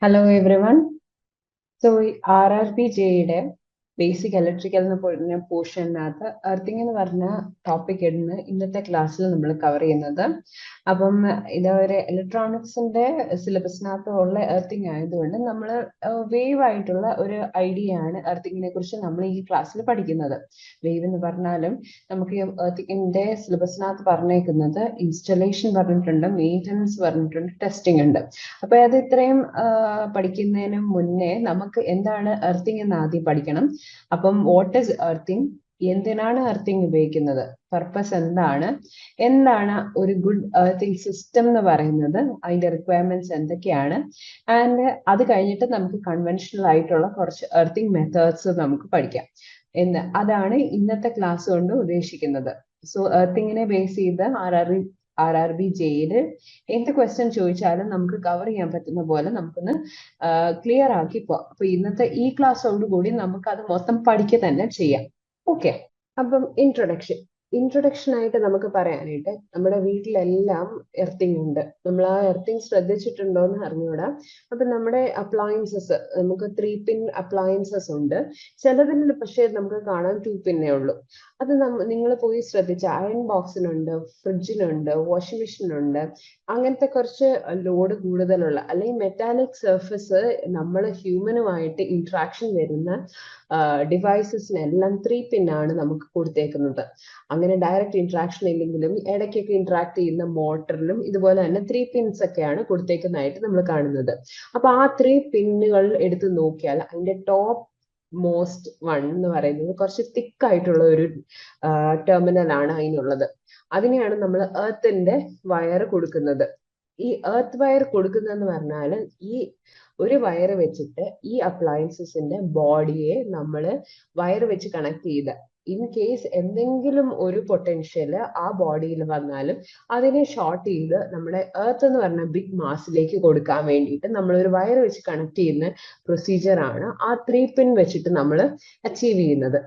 Hello everyone. So RRBJയുടെ basic electrical എന്ന് പറഞ്ഞ പോർഷനകത്ത് എർത്തിങ് എന്ന് പറഞ്ഞ ടോപ്പിക് ഇന്ന് ഇന്നത്തെ ക്ലാസ്സിൽ നമ്മൾ കവർ ചെയ്യുന്നത്. അപ്പം ഇതൊരു ഇലക്ട്രോണിക്സിന്റെ സിലബസിനകത്ത് ഉള്ള എർത്തിങ് ആയതുകൊണ്ട് നമ്മൾ വേവ് ആയിട്ടുള്ള ഒരു ഐഡിയ ആണ് എർത്തിങ്ങിനെ കുറിച്ച് നമ്മൾ ഈ ക്ലാസ്സിൽ പഠിക്കുന്നത്. വേവ് എന്ന് പറഞ്ഞാലും നമുക്ക് എർത്തിങ്ങിന്റെ സിലബസിനകത്ത് പറഞ്ഞേക്കുന്നത് ഇൻസ്റ്റലേഷൻ പറഞ്ഞിട്ടുണ്ട്, മെയിൻ്റനൻസ് പറഞ്ഞിട്ടുണ്ട്, ടെസ്റ്റിംഗ് ഉണ്ട്. അപ്പൊ അത് ഇത്രയും പഠിക്കുന്നതിന് മുന്നേ നമുക്ക് എന്താണ് എർത്തിങ് എന്ന് ആദ്യം പഠിക്കണം. അപ്പം വാട്ട് ഈസ് എർത്തിങ്, എന്തിനാണ് എർത്തിങ് ഉപയോഗിക്കുന്നത്, പർപ്പസ് എന്താണ് ഒരു ഗുഡ് എർത്തിങ് സിസ്റ്റം എന്ന് പറയുന്നത്, അതിന്റെ റിക്വയർമെന്റ്സ് എന്തൊക്കെയാണ്, ആൻഡ് അത് കഴിഞ്ഞിട്ട് നമുക്ക് കൺവെൻഷണൽ ആയിട്ടുള്ള കുറച്ച് എർത്തിങ് മെത്തേഡ്സ് നമുക്ക് പഠിക്കാം അതാണ് ഇന്നത്തെ ക്ലാസ് കൊണ്ട് ഉദ്ദേശിക്കുന്നത്. സോ എർത്തിങ്ങിനെ ബേസ് ചെയ്ത് RRBJയിൽ എന്ത് ക്വസ്റ്റ്യൻ ചോദിച്ചാലും നമുക്ക് കവർ ചെയ്യാൻ പറ്റുന്ന പോലെ നമുക്കൊന്ന് ക്ലിയർ ആക്കി പോവാം. അപ്പൊ ഇന്നത്തെ ഈ ക്ലാസ്സോട് കൂടി നമുക്ക് അത് മൊത്തം പഠിക്കുക തന്നെ ചെയ്യാം. ഓക്കെ, അപ്പം ഇൻട്രൊഡക്ഷൻ ആയിട്ട് നമുക്ക് പറയാനായിട്ട് നമ്മുടെ വീട്ടിലെല്ലാം എർത്തിങ് ഉണ്ട്. നമ്മൾ ആ എർത്തിങ് ശ്രദ്ധിച്ചിട്ടുണ്ടോ എന്ന് അറിഞ്ഞൂടാ. അപ്പൊ നമ്മുടെ അപ്ലയൻസസ്, നമുക്ക് 3 പിൻ അപ്ലയൻസസ് ഉണ്ട്. ചിലതിൽ പക്ഷേ നമുക്ക് കാണാൻ 2 പിന്നേ ഉള്ളൂ. അത് നിങ്ങൾ പോയി ശ്രദ്ധിച്ച അയൺ ബോക്സിനുണ്ട്, ഫ്രിഡ്ജിനുണ്ട്, വാഷിംഗ് മെഷീനുണ്ട്. അങ്ങനത്തെ കുറച്ച് ലോഡ് കൂടുതലുള്ള അല്ലെങ്കിൽ മെറ്റാലിക് സർഫസ് നമ്മൾ ഹ്യൂമനുമായിട്ട് ഇന്ററാക്ഷൻ വരുന്ന ഡിവൈസസിനെല്ലാം 3 പിന്നാണ് നമുക്ക് കൊടുത്തേക്കുന്നത്. അങ്ങനെ ഡയറക്റ്റ് ഇന്ററാക്ഷൻ ഇല്ലെങ്കിലും ഇടയ്ക്കൊക്കെ ഇന്ററാക്ട് ചെയ്യുന്ന മോട്ടറിലും ഇതുപോലെ തന്നെ 3 പിൻസ് ഒക്കെയാണ് കൊടുത്തേക്കുന്നതായിട്ട് നമ്മൾ കാണുന്നത്. അപ്പൊ ആ 3 പിന്നുകൾ എടുത്ത് നോക്കിയാൽ അതിന്റെ ടോപ്പ് മോസ്റ്റ് വൺ എന്ന് പറയുന്നത് കുറച്ച് തിക്ക് ആയിട്ടുള്ള ഒരു ടെർമിനൽ ആണ് അതിനുള്ളത്. അതിനെയാണ് നമ്മൾ എർത്തിന്റെ വയർ കൊടുക്കുന്നത്. ഈ എർത്ത് വയർ കൊടുക്കുന്നതെന്ന് പറഞ്ഞാൽ ഈ ഒരു വയർ വെച്ചിട്ട് ഈ അപ്ലയൻസസിന്റെ ബോഡിയെ നമ്മൾ വയർ വെച്ച് കണക്ട് ചെയ്ത് ഇൻ കേസ് എന്തെങ്കിലും ഒരു പൊട്ടൻഷ്യൽ ആ ബോഡിയിൽ വന്നാലും അതിനെ ഷോർട്ട് ചെയ്ത് നമ്മുടെ എർത്ത് എന്ന് പറഞ്ഞ ബിഗ് മാസിലേക്ക് കൊടുക്കാൻ വേണ്ടിയിട്ട് നമ്മൾ ഒരു വയർ വെച്ച് കണക്ട് ചെയ്യുന്ന പ്രൊസീജിയർ ആണ് ആ 3 പിൻ വെച്ചിട്ട് നമ്മൾ അച്ചീവ് ചെയ്യുന്നത്.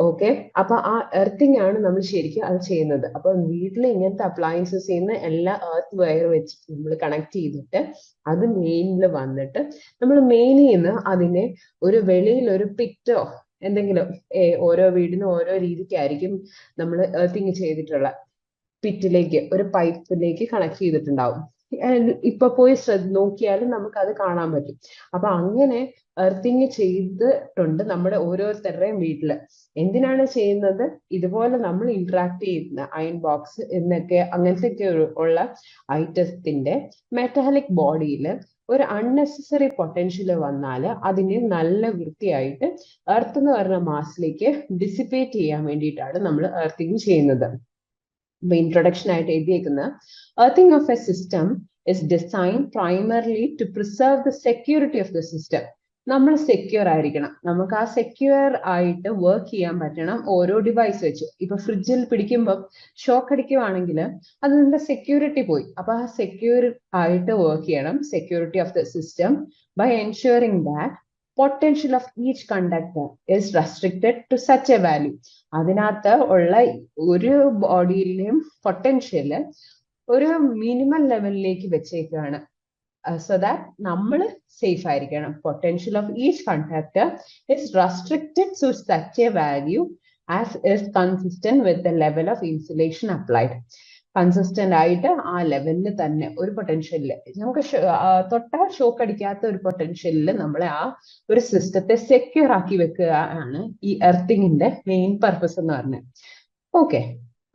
ഓക്കെ, അപ്പൊ ആ എർത്തിങ് ആണ് നമ്മൾ ശരിക്കും അത് ചെയ്യുന്നത്. അപ്പൊ വീട്ടിൽ ഇങ്ങനത്തെ അപ്ലയൻസസ് ചെയ്യുന്ന എല്ലാ എർത്ത് വയർ വെച്ച് നമ്മൾ കണക്ട് ചെയ്തിട്ട് അത് മെയിനിൽ വന്നിട്ട് നമ്മൾ മെയിനിൽ നിന്ന് അതിനെ ഒരു വെളിയിൽ ഒരു പിറ്റോ എന്തെങ്കിലും, ഓരോ വീടിനും ഓരോ രീതിക്കായിരിക്കും നമ്മൾ എർത്തിങ് ചെയ്തിട്ടുള്ള പിറ്റിലേക്ക് ഒരു പൈപ്പിലേക്ക് കണക്ട് ചെയ്തിട്ടുണ്ടാവും. ഇപ്പൊ പോയി നോക്കിയാലും നമുക്ക് അത് കാണാൻ പറ്റും. അപ്പൊ അങ്ങനെ എർത്തിങ് ചെയ്തിട്ടുണ്ട് നമ്മുടെ ഓരോരുത്തരുടെയും വീട്ടില്. എന്തിനാണ് ചെയ്യുന്നത്? ഇതുപോലെ നമ്മൾ ഇന്ററാക്ട് ചെയ്യുന്ന അയൺ ബോക്സ് എന്നൊക്കെ അങ്ങനത്തെ ഉള്ള ഐറ്റത്തിന്റെ മെറ്റാലിക് ബോഡിയിൽ ഒരു അൺനെസസറി പൊട്ടൻഷ്യൽ വന്നാൽ അതിനെ നല്ല വൃത്തിയായിട്ട് എർത്ത് എന്ന് പറഞ്ഞ മാസിലേക്ക് ഡിസിപ്പേറ്റ് ചെയ്യാൻ വേണ്ടിയിട്ടാണ് നമ്മൾ എർത്തിങ് ചെയ്യുന്നത്. ഇൻട്രൊഡക്ഷൻ ആയിട്ട് എഴുതിയേക്കുന്ന earthing of a system is designed primarily to preserve the security of the system. നമ്മൾ സെക്യൂർ ആയിരിക്കണം, നമുക്ക് ആ സെക്യൂർ ആയിട്ട് വർക്ക് ചെയ്യാൻ പറ്റണം ഓരോ ഡിവൈസ് വെച്ച്. ഇപ്പൊ ഫ്രിഡ്ജിൽ പിടിക്കുമ്പോൾ ഷോക്ക് അടിക്കുവാണെങ്കിൽ അതിന്റെ സെക്യൂരിറ്റി പോയി. അപ്പൊ ആ സെക്യൂർ ആയിട്ട് വർക്ക് ചെയ്യണം. Security of the system by ensuring that potential of each conductor is restricted to such a value. അതിനകത്ത് ഉള്ള ഒരു ബോഡിയിലെയും പൊട്ടൻഷ്യൽ ഒരു മിനിമം ലെവലിലേക്ക് വെച്ചേക്കാണ്. സോ ദാറ്റ് നമ്മൾ സേഫ് ആയിരിക്കണം. Potential of each conductor is restricted to such a value as is consistent with the level of insulation applied. Consistent ആയിട്ട് ആ ലെവലിൽ തന്നെ ഒരു പൊട്ടൻഷ്യലില് നമുക്ക് തൊട്ടാൽ ഷോക്ക് അടിക്കാത്ത ഒരു പൊട്ടൻഷ്യലിൽ നമ്മളെ ആ ഒരു സിസ്റ്റത്തെ സെക്യൂർ ആക്കി വെക്കുക ആണ് ഈ എർത്തിങ്ങിന്റെ മെയിൻ പർപ്പസ് എന്ന് പറഞ്ഞത്. ഓക്കെ,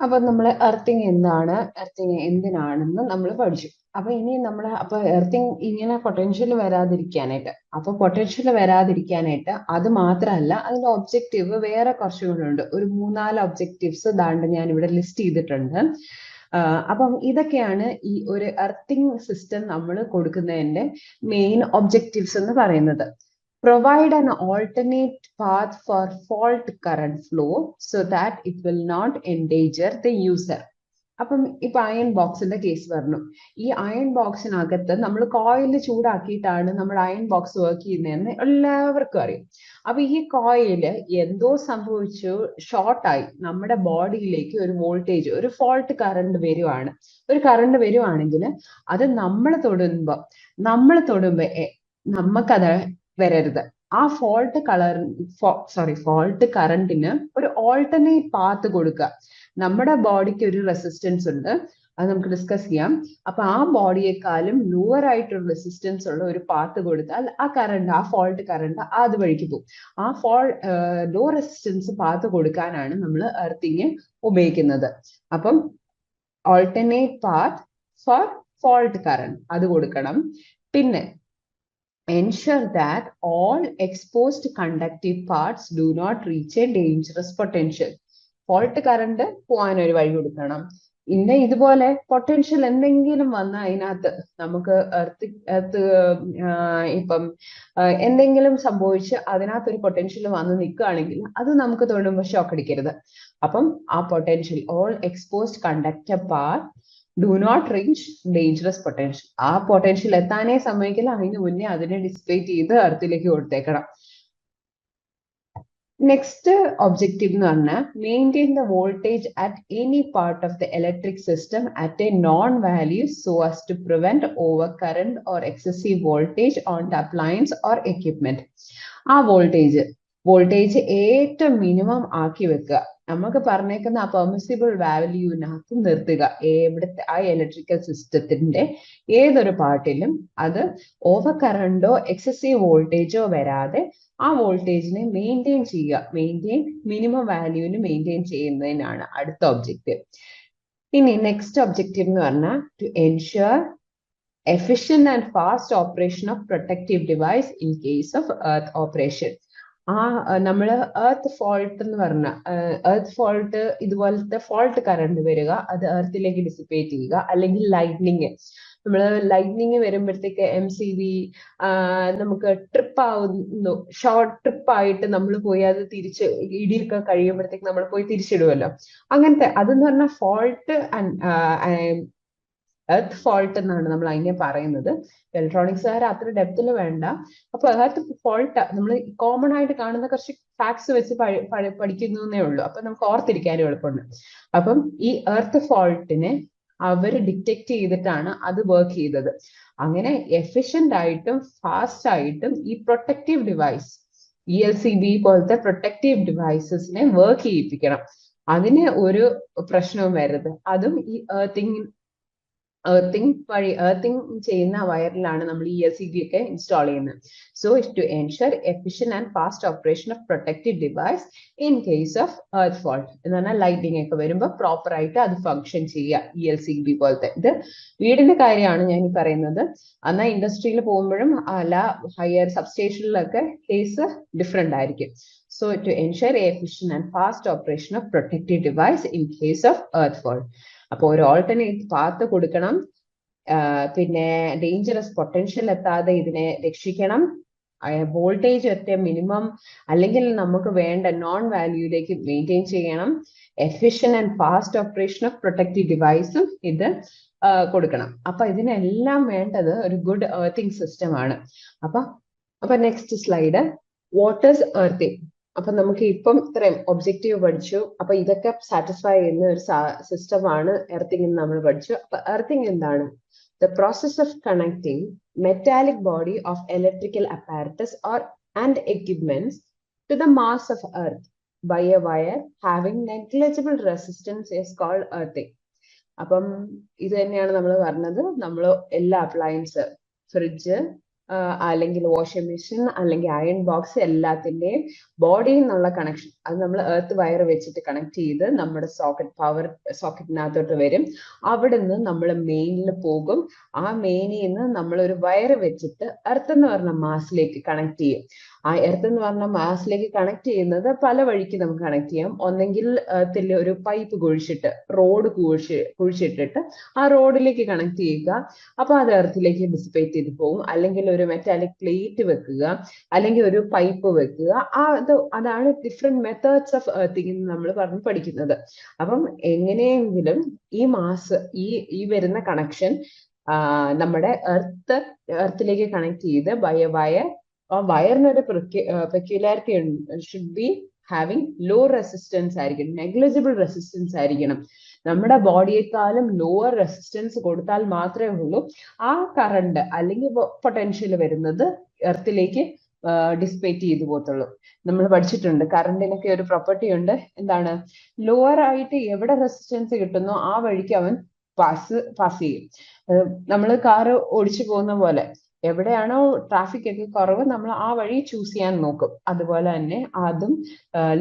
അപ്പൊ നമ്മൾ എർത്തിങ് എന്താണ്, എർത്തിങ് എന്തിനാണെന്ന് നമ്മൾ പഠിച്ചു. അപ്പൊ ഇനി നമ്മൾ എർത്തിങ് ഇങ്ങനെ പൊട്ടൻഷ്യൽ വരാതിരിക്കാനായിട്ട്, അത് മാത്രമല്ല അതിന്റെ ഒബ്ജക്റ്റീവ് വേറെ കുറച്ചുകൂടെ ഉണ്ട്. ഒരു 3-4 ഒബ്ജക്റ്റീവ്സ് ദാണ്ട് ഞാൻ ഇവിടെ ലിസ്റ്റ് ചെയ്തിട്ടുണ്ട്. അപ്പം ഇതൊക്കെയാണ് ഈ ഒരു എർത്തിങ് സിസ്റ്റം നമ്മൾ കൊടുക്കുന്നതിന്റെ മെയിൻ ഒബ്ജക്റ്റീവ്സ് എന്ന് പറയുന്നത്. Provide an alternate path for fault current flow so that it will not endanger the user. അപ്പം ഇപ്പൊ അയൺ ബോക്സിന്റെ കേസ് പറഞ്ഞു. ഈ അയൺ ബോക്സിനകത്ത് നമ്മൾ കോയിൽ ചൂടാക്കിയിട്ടാണ് നമ്മൾ അയൺ ബോക്സ് വർക്ക് ചെയ്യുന്നതെന്ന് എല്ലാവർക്കും അറിയാം. അപ്പൊ ഈ കോയില് എന്തോ സംഭവിച്ചു, ഷോർട്ടായി നമ്മുടെ ബോഡിയിലേക്ക് ഒരു വോൾട്ടേജ്, ഒരു ഫോൾട്ട് കറണ്ട് വരുവാണെങ്കിൽ അത് നമ്മൾ തൊടുമ്പോ നമുക്കത് വരരുത്. ആ ഫോൾട്ട് കറണ്ടിന് ഒരു ഓൾട്ടർനേറ്റ് പാത്ത് കൊടുക്കുക. നമ്മുടെ ബോഡിക്ക് ഒരു റെസിസ്റ്റൻസ് ഉണ്ട്, അത് നമുക്ക് ഡിസ്കസ് ചെയ്യാം. അപ്പൊ ആ ബോഡിയെക്കാളും ലോവർ ആയിട്ടുള്ള റെസിസ്റ്റൻസ് ഉള്ള ഒരു പാത്ത് കൊടുത്താൽ ആ ഫോൾട്ട് കറണ്ട് അതുവഴിക്ക് പോകും. ആ ലോ റെസിസ്റ്റൻസ് പാത്ത് കൊടുക്കാനാണ് നമ്മൾ എർത്തിങ് ഉപയോഗിക്കുന്നത്. അപ്പം alternate path for fault current അത് കൊടുക്കണം. പിന്നെ ensure that all exposed conductive parts do not reach a dangerous potential. Fault current പോകാൻ ഒരു വഴി കൊടുക്കണം. പിന്നെ ഇതുപോലെ പൊട്ടൻഷ്യൽ എന്തെങ്കിലും വന്ന അതിനകത്ത് നമുക്ക് ഇപ്പം എന്തെങ്കിലും സംഭവിച്ച് അതിനകത്ത് ഒരു പൊട്ടൻഷ്യൽ വന്ന് നിൽക്കുകയാണെങ്കിൽ അത് നമുക്ക് തൊടുമ്പോൾ ഷോക്ക് അടിക്കരുത്. അപ്പം ആ potential all exposed conductor part do not reach dangerous potential, ആ പൊട്ടൻഷ്യൽ എത്താനേ സമ്മതിക്കില്ല, അതിന് മുന്നേ അതിനെ ഡിസിപ്പേറ്റ് ചെയ്ത് എർത്തിലേക്ക് കൊടുത്തേക്കണം. നെക്സ്റ്റ് ഒബ്ജക്റ്റീവ് എന്ന് പറഞ്ഞാൽ maintain the voltage at any part of the electric system at a known value so as to prevent over current or excessive voltage on the appliance or equipment. ആ voltage ഏറ്റവും minimum ആക്കി വെക്കുക. നമുക്ക് പറഞ്ഞേക്കുന്ന ആ permissible വാല്യൂവിനകത്ത് നിർത്തുക. എവിടുത്തെ ആ ഇലക്ട്രിക്കൽ സിസ്റ്റത്തിന്റെ ഏതൊരു പാർട്ടിലും അത് ഓവർ കറണ്ടോ എക്സസീവ് വോൾട്ടേജോ വരാതെ ആ വോൾട്ടേജിനെ മെയിൻറ്റെയിൻ ചെയ്യുക. മിനിമം വാല്യൂവിന് മെയിൻറ്റെയിൻ ചെയ്യുന്നതിനാണ് അടുത്ത ഒബ്ജക്റ്റീവ്. ഇനി നെക്സ്റ്റ് ഒബ്ജക്റ്റീവ് എന്ന് പറഞ്ഞാൽ to ensure efficient and fast operation of protective device in case of earth operation. നമ്മള് എർത്ത് ഫോൾട്ട് എന്ന് പറഞ്ഞ എർത്ത് ഫോൾട്ട് ഇതുപോലത്തെ ഫോൾട്ട് കറണ്ട് വരിക, അത് എർത്തിലേക്ക് ഡിസിപ്പേറ്റ് ചെയ്യുക. അല്ലെങ്കിൽ ലൈറ്റ്നിങ് വരുമ്പോഴത്തേക്ക് MCV നമുക്ക് ട്രിപ്പ് ആവുന്നു, ഷോർട്ട് ട്രിപ്പ് ആയിട്ട് നമ്മൾ പോയി അത് തിരിച്ച് ഇടിയൊക്കെ കഴിയുമ്പോഴത്തേക്ക് നമ്മൾ പോയി തിരിച്ചിടുമല്ലോ, അങ്ങനത്തെ അതെന്ന് പറഞ്ഞാൽ ഫോൾട്ട് എർത്ത് ഫോൾട്ട് എന്നാണ് നമ്മൾ അതിനെ പറയുന്നത്. ഇലക്ട്രോണിക്സുകാർ അത്ര ഡെപ്തിൽ വേണ്ട. അപ്പൊ എർത്ത് ഫോൾട്ട് നമ്മൾ കോമൺ ആയിട്ട് കാണുന്ന കുറച്ച് ഫാക്ട്സ് വെച്ച് പഠിക്കുന്നേ ഉള്ളൂ, അപ്പൊ നമുക്ക് ഓർത്തിരിക്കാനും എളുപ്പമുണ്ട്. അപ്പം ഈ എർത്ത് ഫോൾട്ടിനെ അവർ ഡിറ്റക്ട് ചെയ്തിട്ടാണ് അത് വർക്ക് ചെയ്തത്. അങ്ങനെ എഫിഷ്യന്റ് ആയിട്ടും ഫാസ്റ്റ് ആയിട്ടും ഈ പ്രൊട്ടക്റ്റീവ് ഡിവൈസ് ELCB പോലത്തെ പ്രൊട്ടക്റ്റീവ് ഡിവൈസസിനെ വർക്ക് ചെയ്യിപ്പിക്കണം. അതിന് ഒരു പ്രശ്നവും വരരുത്. അതും ഈ എർത്തിങ് ചെയ്യുന്ന വയറിലാണ് നമ്മൾ ELCB ഒക്കെ ഇൻസ്റ്റാൾ ചെയ്യുന്നത്. So to ensure efficient and fast operation of protective device in case of earth fault എന്ന് പറഞ്ഞാൽ ലൈറ്റിംഗ് ഒക്കെ വരുമ്പോൾ പ്രോപ്പർ ആയിട്ട് അത് ഫങ്ഷൻ ചെയ്യുക. ELCB പോലത്തെ ഇത് വീടിന്റെ കാര്യമാണ് ഞാൻ ഈ പറയുന്നത്. എന്നാൽ ഇൻഡസ്ട്രിയിൽ പോകുമ്പോഴും അല്ല ഹയർ സബ്സ്റ്റേഷനിലൊക്കെ കേസ് ഡിഫറെന്റ് ആയിരിക്കും. So to ensure efficient and fast operation of protective device in case of earth fault. അപ്പോൾ ഒരു ഓൾട്ടർനേറ്റ് പാത്ത് കൊടുക്കണം. പിന്നെ ഡേഞ്ചറസ് പൊട്ടൻഷ്യൽ എത്താതെ ഇതിനെ രക്ഷിക്കണം. വോൾട്ടേജ് ഒറ്റ മിനിമം അല്ലെങ്കിൽ നമുക്ക് വേണ്ട നോൺ വാല്യൂയിലേക്ക് മെയിൻറ്റെയിൻ ചെയ്യണം. Efficient and fast operation of protective ഡിവൈസും ഇത് കൊടുക്കണം. അപ്പൊ ഇതിനെല്ലാം വേണ്ടത് ഒരു ഗുഡ് എർത്തിങ് സിസ്റ്റം ആണ്. അപ്പൊ next slide, what is earthing? അപ്പൊ നമുക്ക് ഇപ്പം ഇത്രയും ഒബ്ജക്റ്റീവ് പഠിച്ചു. അപ്പൊ ഇതൊക്കെ സാറ്റിസ്ഫൈ ചെയ്യുന്ന ഒരു സിസ്റ്റമാണ് എർത്തിങ് എന്ന് നമ്മൾ പഠിച്ചു. അപ്പൊ എർത്തിങ് എന്താണ്? The process of connecting metallic body of electrical apparatus and equipments to the mass of earth by a wire having negligible resistance is called earthing. അപ്പം ഇത് തന്നെയാണ് നമ്മൾ പറഞ്ഞത്. നമ്മൾ എല്ലാ അപ്ലയൻസ്, ഫ്രിഡ്ജ് അല്ലെങ്കിൽ വാഷിംഗ് മെഷീൻ അല്ലെങ്കിൽ അയൺ ബോക്സ് എല്ലാത്തിന്റെയും ബോഡിയിൽ നിന്നുള്ള കണക്ഷൻ അത് നമ്മൾ എർത്ത് വയർ വെച്ചിട്ട് കണക്ട് ചെയ്ത് നമ്മുടെ പവർ സോക്കറ്റിനകത്തോട്ട് വരും. അവിടെ നിന്ന് നമ്മൾ മെയിനിൽ പോകും. ആ മെയിനിൽ നിന്ന് നമ്മൾ ഒരു വയർ വെച്ചിട്ട് എർത്ത് എന്ന് പറഞ്ഞ മാസിലേക്ക് കണക്ട് ചെയ്യും. ആ എർത്ത് എന്ന് പറഞ്ഞ മാസിലേക്ക് കണക്ട് ചെയ്യുന്നത് പല വഴിക്ക് നമുക്ക് കണക്ട് ചെയ്യാം. ഒന്നെങ്കിൽ എർത്തിൽ ഒരു പൈപ്പ് കുഴിച്ചിട്ട് റോഡ് കുഴിച്ചിട്ടിട്ട് ആ റോഡിലേക്ക് കണക്ട് ചെയ്യുക. അപ്പൊ അത് എർത്തിലേക്ക് ഡിസിപ്പേറ്റ് ചെയ്ത് പോകും. അല്ലെങ്കിൽ ഒരു മെറ്റാലിക് പ്ലേറ്റ് വെക്കുക, അല്ലെങ്കിൽ ഒരു പൈപ്പ് വെക്കുക. അതാണ് ഡിഫറെന്റ് മെത്തേഡ്സ് ഓഫ് എർത്തിങ് എന്ന് നമ്മൾ പറഞ്ഞ് പഠിക്കുന്നത്. അപ്പം എങ്ങനെയെങ്കിലും ഈ മാസ് ഈ വരുന്ന കണക്ഷൻ നമ്മുടെ എർത്തിലേക്ക് കണക്ട് ചെയ്ത് ബൈ എ വയർ. ആ വയറിനൊരു peculiarity should be having low resistance ആയിരിക്കണം, നെഗ്ലിജിബിൾ റെസിസ്റ്റൻസ് ആയിരിക്കണം. നമ്മുടെ ബോഡിയെക്കാളും ലോവർ റെസിസ്റ്റൻസ് കൊടുത്താൽ മാത്രമേ ഉള്ളൂ ആ കറണ്ട് അല്ലെങ്കിൽ പൊട്ടൻഷ്യൽ വരുന്നത് എർത്തിലേക്ക് ഡിസിപ്പേറ്റ് ചെയ്തു പോകത്തുള്ളൂ. നമ്മൾ പഠിച്ചിട്ടുണ്ട് കറണ്ടിനൊക്കെ ഒരു പ്രോപ്പർട്ടി ഉണ്ട്, എന്താണ്, ലോവർ ആയിട്ട് എവിടെ റെസിസ്റ്റൻസ് കിട്ടുന്നോ ആ വഴിക്ക് അവൻ പാസ് ചെയ്യും. നമ്മൾ കാറ് ഓടിച്ചു പോകുന്ന പോലെ എവിടെയാണോ ട്രാഫിക് ഒക്കെ കുറവ് നമ്മൾ ആ വഴി ചൂസ് ചെയ്യാൻ നോക്കും. അതുപോലെ തന്നെ അതും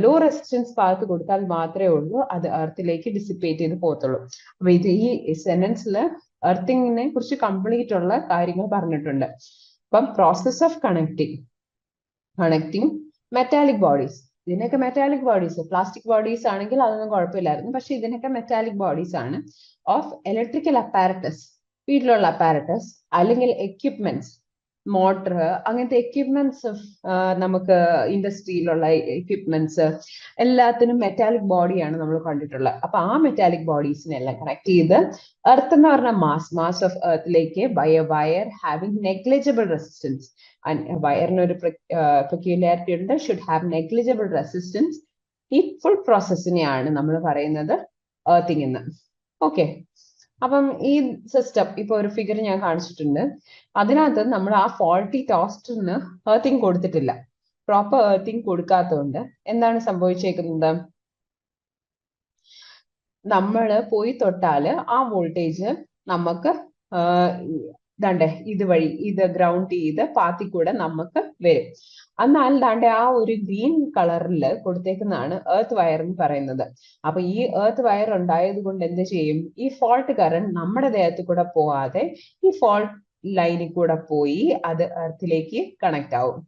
ലോ റെസിസ്റ്റൻസ് പാത്ത് കൊടുത്താൽ മാത്രമേ ഉള്ളൂ അത് എർത്തിലേക്ക് ഡിസിപ്പേറ്റ് ചെയ്ത് പോകത്തുള്ളൂ. അപ്പൊ ഇത് ഈ സെന്റൻസിൽ എർത്തിങ്ങിനെ കുറിച്ച് കംപ്ലീറ്റ് ഉള്ള കാര്യങ്ങൾ പറഞ്ഞിട്ടുണ്ട്. അപ്പം process of connecting metallic bodies, ഇതിനൊക്കെ മെറ്റാലിക് ബോഡീസ്, പ്ലാസ്റ്റിക് ബോഡീസ് ആണെങ്കിൽ അതൊന്നും കുഴപ്പമില്ലായിരുന്നു, പക്ഷെ ഇതിനൊക്കെ മെറ്റാലിക് ബോഡീസ് ആണ്. ഓഫ് ഇലക്ട്രിക്കൽ അപ്പാരറ്റസ്, വീട്ടിലുള്ള അപ്പാരറ്റസ് അല്ലെങ്കിൽ എക്യുപ്മെന്റ്സ്, മോട്ടർ, അങ്ങനത്തെ എക്യുപ്മെന്റ്സ്, നമുക്ക് ഇൻഡസ്ട്രിയിലുള്ള എക്യുപ്മെന്റ്സ് എല്ലാത്തിനും മെറ്റാലിക് ബോഡിയാണ് നമ്മൾ കണ്ടിട്ടുള്ളത്. അപ്പൊ ആ മെറ്റാലിക് ബോഡീസിനെല്ലാം കണക്ട് ചെയ്ത് എർത്ത് എന്ന് പറഞ്ഞ മാസ് ഓഫ് എർത്തിലേക്ക് by a wire having negligible resistance. വയറിന് ഒരു പെക്യുലാരിറ്റി ഉണ്ട്, ഷുഡ് ഹാവ് നെഗ്ലിജിബിൾ റെസിസ്റ്റൻസ്. ഈ ഫുൾ പ്രോസസ്സിനെയാണ് നമ്മൾ പറയുന്നത് എർത്തിങ് എന്ന്. ഓക്കെ, അപ്പം ഈ സിസ്റ്റം ഇപ്പൊ ഒരു ഫിഗർ ഞാൻ കാണിച്ചിട്ടുണ്ട്. അതിനകത്ത് നമ്മൾ ആ ഫോൾട്ടി ടോസ്റ്ററിന് എർത്തിങ് കൊടുത്തിട്ടില്ല. പ്രോപ്പർ എർത്തിങ് കൊടുക്കാത്തതുകൊണ്ട് എന്താണ് സംഭവിച്ചേക്കുന്നത്, നമ്മൾ പോയി തൊട്ടാല് ആ വോൾട്ടേജ് നമുക്ക് ദാണ്ടെ ഇതുവഴി ഇത് ഗ്രൗണ്ട് ചെയ്ത് പാത്തി കൂടെ നമുക്ക് വരും. എന്നാൽ ദാണ്ടെ ആ ഒരു ഗ്രീൻ കളറിൽ കൊടുത്തേക്കുന്നതാണ് എർത്ത് വയർ എന്ന് പറയുന്നത്. അപ്പൊ ഈ എർത്ത് വയർ ഉണ്ടായത് കൊണ്ട് എന്ത് ചെയ്യും, ഈ ഫോൾട്ട് കറണ്ട് നമ്മുടെ ദേഹത്ത് കൂടെ പോവാതെ ഈ ഫോൾട്ട് ലൈനിൽ കൂടെ പോയി അത് എർത്തിലേക്ക് കണക്ട് ആവും.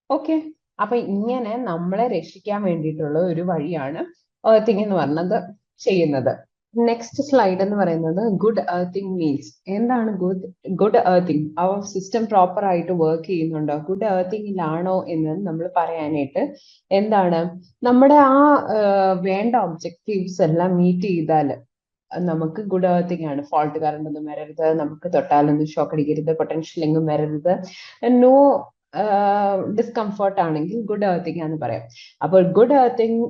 ഓക്കെ, അപ്പൊ ഇങ്ങനെ നമ്മളെ രക്ഷിക്കാൻ വേണ്ടിയിട്ടുള്ള ഒരു വഴിയാണ് എർത്തിങ് എന്ന് പറഞ്ഞത് ചെയ്യുന്നത്. നെക്സ്റ്റ് സ്ലൈഡ് എന്ന് പറയുന്നത് ഗുഡ് എർത്തിങ് മീൻസ്. എന്താണ് ഗുഡ് എർത്തിങ്? അവർ സിസ്റ്റം പ്രോപ്പർ ആയിട്ട് വർക്ക് ചെയ്യുന്നുണ്ടോ, ഗുഡ് എർത്തിങ്ങിലാണോ എന്ന് നമ്മൾ പറയാനായിട്ട് എന്താണ്, നമ്മുടെ ആ വേണ്ട ഒബ്ജക്റ്റീവ്സ് എല്ലാം മീറ്റ് ചെയ്താൽ നമുക്ക് ഗുഡ് എർത്തിങ് ആണ്. ഫോൾട്ട് കറണ്ട് ഒന്നും വരരുത്, നമുക്ക് തൊട്ടാലൊന്നും ഷോക്ക് അടിക്കരുത്, പൊട്ടൻഷ്യൽ എങ്ങും വരരുത്, നോ ഡിസ്കംഫർട്ട് ആണെങ്കിൽ ഗുഡ് എർത്തിങ് എന്ന് പറയാം. അപ്പോൾ ഗുഡ് എർത്തിങ്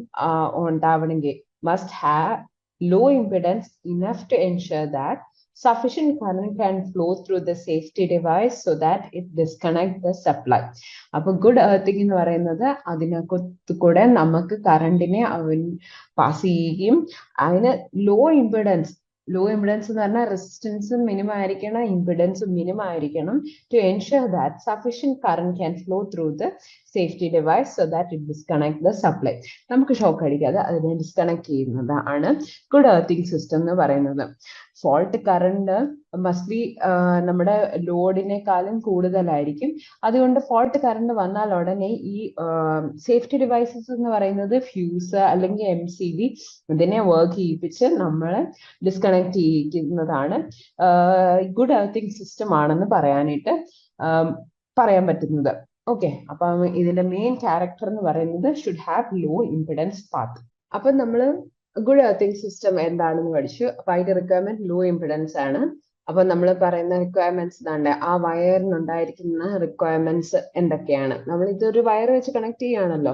ഉണ്ടാവണമെങ്കിൽ must have low impedance enough to ensure that sufficient current can flow through the safety device so that it disconnect the supply. അപ്പൊ ഗുഡ് എർത്തിങ് എന്ന് പറയുന്നത് അതിനകത്ത് കൂടെ നമുക്ക് കറണ്ടിനെ അവൻ പാസ് ചെയ്യുകയും അതിന് ലോ ഇമ്പിഡൻസ് എന്ന് പറഞ്ഞാൽ റെസിസ്റ്റൻസും മിനിമം ആയിരിക്കണം, ഇമ്പിഡൻസും മിനിമം ആയിരിക്കണം, to ensure that sufficient current can flow through the safety device so that it disconnect the supply. നമുക്ക് ഷോക്ക് അടിക്കാതെ അതിനെ ഡിസ്കണക്ട് ചെയ്യുന്നതാണ് ഗുഡ് എർത്തിങ് സിസ്റ്റം എന്ന് പറയുന്നത്. ഫോൾട്ട് കറണ്ട് മസ്റ്റ് ബി നമ്മുടെ ലോഡിനേക്കാളും കൂടുതലായിരിക്കും. അതുകൊണ്ട് ഫോൾട്ട് കറണ്ട് വന്നാൽ ഉടനെ ഈ സേഫ്റ്റി ഡിവൈസസ് എന്ന് പറയുന്നത് ഫ്യൂസ് അല്ലെങ്കിൽ MCB ഇതിനെ വർക്ക് ചെയ്യിപ്പിച്ച് നമ്മളെ ഡിസ്കണക്ട് ചെയ്യിക്കുന്നതാണ് ഗുഡ് എർത്തിങ് സിസ്റ്റം ആണെന്ന് പറയാനായിട്ട് പറയാൻ പറ്റുന്നത്. ഓക്കെ, അപ്പം ഇതിന്റെ മെയിൻ ക്യാരക്ടർ എന്ന് പറയുന്നത് should have low impedance path. അപ്പൊ നമ്മള് ഗുഡ് എർത്തിങ് സിസ്റ്റം എന്താണെന്ന് പഠിച്ചു. അപ്പൊ അതിന്റെ റിക്വയർമെന്റ് ലോ ഇംപിഡൻസ് ആണ്. അപ്പൊ നമ്മൾ പറയുന്ന റിക്വയർമെന്റ്സ് ഇതാണ്ട്, ആ വയറിനുണ്ടായിരിക്കുന്ന റിക്വയർമെന്റ്സ് എന്തൊക്കെയാണ്. നമ്മൾ ഇതൊരു വയർ വെച്ച് കണക്ട് ചെയ്യുകയാണല്ലോ,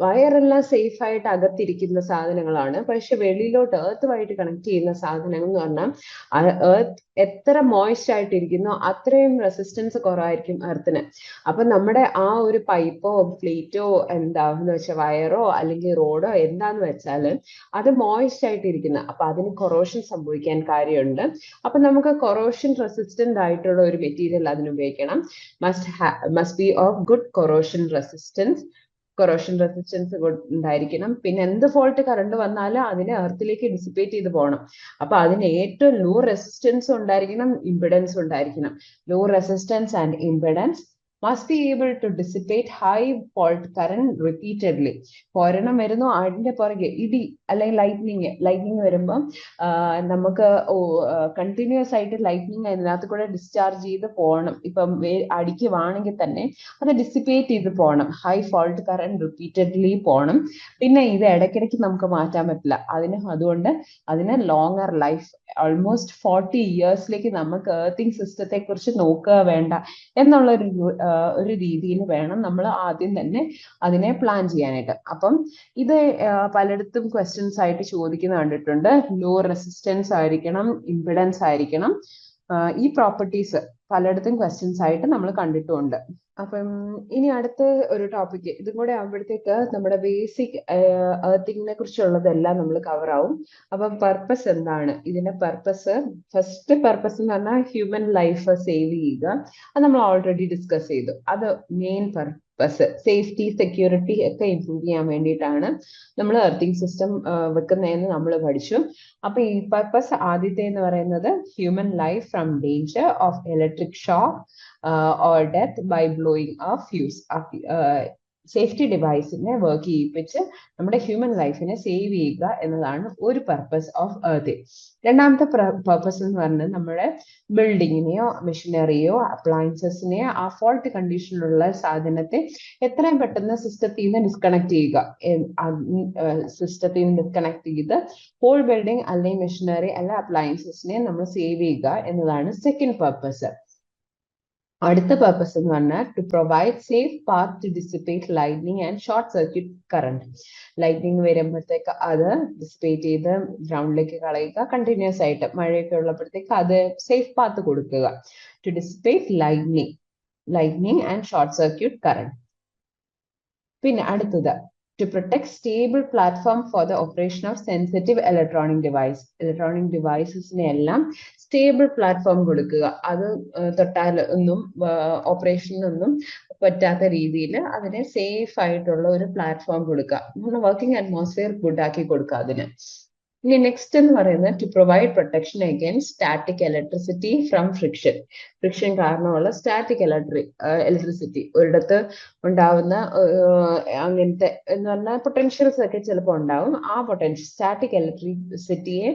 വയറെല്ലാം സേഫ് ആയിട്ട് അകത്തിരിക്കുന്ന സാധനങ്ങളാണ്. പക്ഷെ വെളിയിലോട്ട് എർത്തുമായിട്ട് കണക്ട് ചെയ്യുന്ന സാധനങ്ങൾ എന്ന് പറഞ്ഞാൽ എർത്ത് എത്ര മോയ്സ്റ്റ് ആയിട്ടിരിക്കുന്നോ അത്രയും റെസിസ്റ്റൻസ് കുറവായിരിക്കും എർത്തിന്. അപ്പൊ നമ്മുടെ ആ ഒരു പൈപ്പോ പ്ലേറ്റോ എന്താന്ന് വെച്ചാൽ വയറോ അല്ലെങ്കിൽ റോഡോ എന്താന്ന് വെച്ചാൽ അത് മോയ്സ്റ്റ് ആയിട്ടിരിക്കുന്ന, അപ്പൊ അതിന് കൊറോഷൻ സംഭവിക്കാൻ കാര്യമുണ്ട്. അപ്പൊ നമുക്ക് കൊറോഷൻ റെസിസ്റ്റന്റ് ആയിട്ടുള്ള ഒരു മെറ്റീരിയൽ അതിന് ഉപയോഗിക്കണം. Must be of good corrosion resistance ഉണ്ടായിരിക്കണം. പിന്നെ എന്ത് ഫോൾട്ട് കറണ്ട് വന്നാലും അതിനെ എർത്തിലേക്ക് ഡിസിപ്പേറ്റ് ചെയ്ത് പോകണം. അപ്പൊ അതിന് ഏറ്റവും ലോ റെസിസ്റ്റൻസ് ഉണ്ടായിരിക്കണം, ഇമ്പിഡൻസ് ഉണ്ടായിരിക്കണം. Low resistance and impedance must be able to dissipate high fault current repeatedly. ഒരെണ്ണം വരുന്നു അതിന്റെ പുറകെ ഇടി അല്ലെങ്കിൽ ലൈറ്റ്നിങ് വരുമ്പോൾ നമുക്ക് കണ്ടിന്യൂസ് ആയിട്ട് ലൈറ്റ്നിങ് അതിനകത്ത് കൂടെ ഡിസ്ചാർജ് ചെയ്ത് പോകണം. ഇപ്പം അടിക്കുവാണെങ്കിൽ തന്നെ അത് ഡിസിപ്പേറ്റ് ചെയ്ത് പോകണം. ഹൈ ഫോൾട്ട് കറന്റ് റിപ്പീറ്റഡ്ലി പോകണം. പിന്നെ ഇത് ഇടയ്ക്കിടയ്ക്ക് നമുക്ക് മാറ്റാൻ പറ്റില്ല. അതുകൊണ്ട് അതിന് ലോങ്ങർ ലൈഫ്, ഓൾമോസ്റ്റ് 40 ഇയേഴ്സിലേക്ക് നമുക്ക് എർത്തിങ് സിസ്റ്റത്തെ കുറിച്ച് നോക്കുക വേണ്ട എന്നുള്ള ഒരു രീതിയിൽ വേണം നമ്മൾ ആദ്യം തന്നെ അതിനെ പ്ലാൻ ചെയ്യാനായിട്ട്. അപ്പം ഇത് പലയിടത്തും ക്വസ്റ്റ്യൻസ് ആയിട്ട് ചോദിക്കുന്ന കണ്ടിട്ടുണ്ട്. ലോ റെസിസ്റ്റൻസ് ആയിരിക്കണം, ഇമ്പിഡൻസ് ആയിരിക്കണം. ഈ പ്രോപ്പർട്ടീസ് പലയിടത്തും ക്വസ്റ്റ്യൻസ് ആയിട്ട് നമ്മൾ കണ്ടിട്ടുമുണ്ട്. അപ്പം ഇനി അടുത്ത ഒരു ടോപ്പിക് ഇതും കൂടെ ആകുമ്പോഴത്തേക്ക് നമ്മുടെ ബേസിക് എർത്തിങ്ങിനെ കുറിച്ചുള്ളതെല്ലാം നമ്മൾ കവർ ആവും. അപ്പം പർപ്പസ് എന്താണ്, ഇതിന്റെ പർപ്പസ്, ഫസ്റ്റ് പർപ്പസ് എന്ന് പറഞ്ഞാൽ ഹ്യൂമൻ ലൈഫ് സേവ് ചെയ്യുക. അത് നമ്മൾ ഓൾറെഡി ഡിസ്കസ് ചെയ്തു. അത് മെയിൻ പർപ്പസ്. സേഫ്റ്റി, സെക്യൂരിറ്റി ഒക്കെ ഇംപ്രൂവ് ചെയ്യാൻ വേണ്ടിയിട്ടാണ് നമ്മൾ എർത്തിങ് സിസ്റ്റം വെക്കുന്നതെന്ന് നമ്മൾ പഠിച്ചു. അപ്പൊ ഈ പർപ്പസ് ആദ്യത്തെ എന്ന് പറയുന്നത് human life from danger of electric shock or death by blowing of fuse. Safety ഡിവൈസിനെ വർക്ക് ചെയ്യിപ്പിച്ച് നമ്മുടെ ഹ്യൂമൻ ലൈഫിനെ സേവ് ചെയ്യുക എന്നതാണ് ഒരു പർപ്പസ് ഓഫ് എർത്തിങ്. രണ്ടാമത്തെ പർപ്പസ് എന്ന് പറഞ്ഞത് നമ്മുടെ ബിൽഡിങ്ങിനെയോ മെഷീനറിയോ അപ്ലയൻസസിനെയോ ആ ഫോൾട്ട് കണ്ടീഷനിലുള്ള സാധനത്തെ എത്രയും പെട്ടെന്ന് സിസ്റ്റത്തിൽ നിന്ന് ഡിസ്കണക്ട് ചെയ്യുക. സിസ്റ്റത്തിൽ നിന്ന് ഡിസ്കണക്ട് ചെയ്ത് ഹോൾ ബിൽഡിംഗ് അല്ലെങ്കിൽ മെഷീനറി അല്ല അപ്ലയൻസസിനെ നമ്മൾ സേവ് ചെയ്യുക എന്നതാണ് സെക്കൻഡ് പർപ്പസ്. അടുത്ത പർപ്പസ് എന്ന് പറഞ്ഞാൽ to provide safe path to dissipate lightning and short circuit current. Lightning വരുമ്പോഴത്തേക്ക് അത് ഡിസിപ്പേറ്റ് ചെയ്ത് ഗ്രൗണ്ടിലേക്ക് കളയുക. കണ്ടിന്യൂസ് ആയിട്ട് മഴയൊക്കെ ഉള്ളപ്പോഴത്തേക്ക് അത് സേഫ് പാത്ത് കൊടുക്കുക. To dissipate lightning and short circuit current. പിന്നെ അടുത്തത് to protect stable platform for the operation of sensitive electronic devices എല്ലാം സ്റ്റേബിൾ പ്ലാറ്റ്ഫോം കൊടുക്കുക. അത് തൊട്ടാൽ ഒന്നും ഓപ്പറേഷനൊന്നും പറ്റാത്ത രീതിയിൽ അതിനെ സേഫ് ആയിട്ടുള്ള ഒരു പ്ലാറ്റ്ഫോം കൊടുക്കുക. വർക്കിംഗ് അറ്റ്മോസ്ഫിയർ ഗുഡ് ആക്കി കൊടുക്കുക അതിന്. ഇനി നെക്സ്റ്റ് എന്ന് പറയുന്നത് to provide protection against static electricity from friction കാരണമുള്ള സ്റ്റാറ്റിക് ഇലക്ട്രിസിറ്റി ഒരിടത്ത് ഉണ്ടാവുന്ന അങ്ങനത്തെ എന്ന് പറഞ്ഞാൽ പൊട്ടൻഷ്യൽസ് ഒക്കെ ചിലപ്പോൾ ഉണ്ടാവും. ആ പൊട്ടൻഷ്യൽ സ്റ്റാറ്റിക് ഇലക്ട്രിസിറ്റിയെ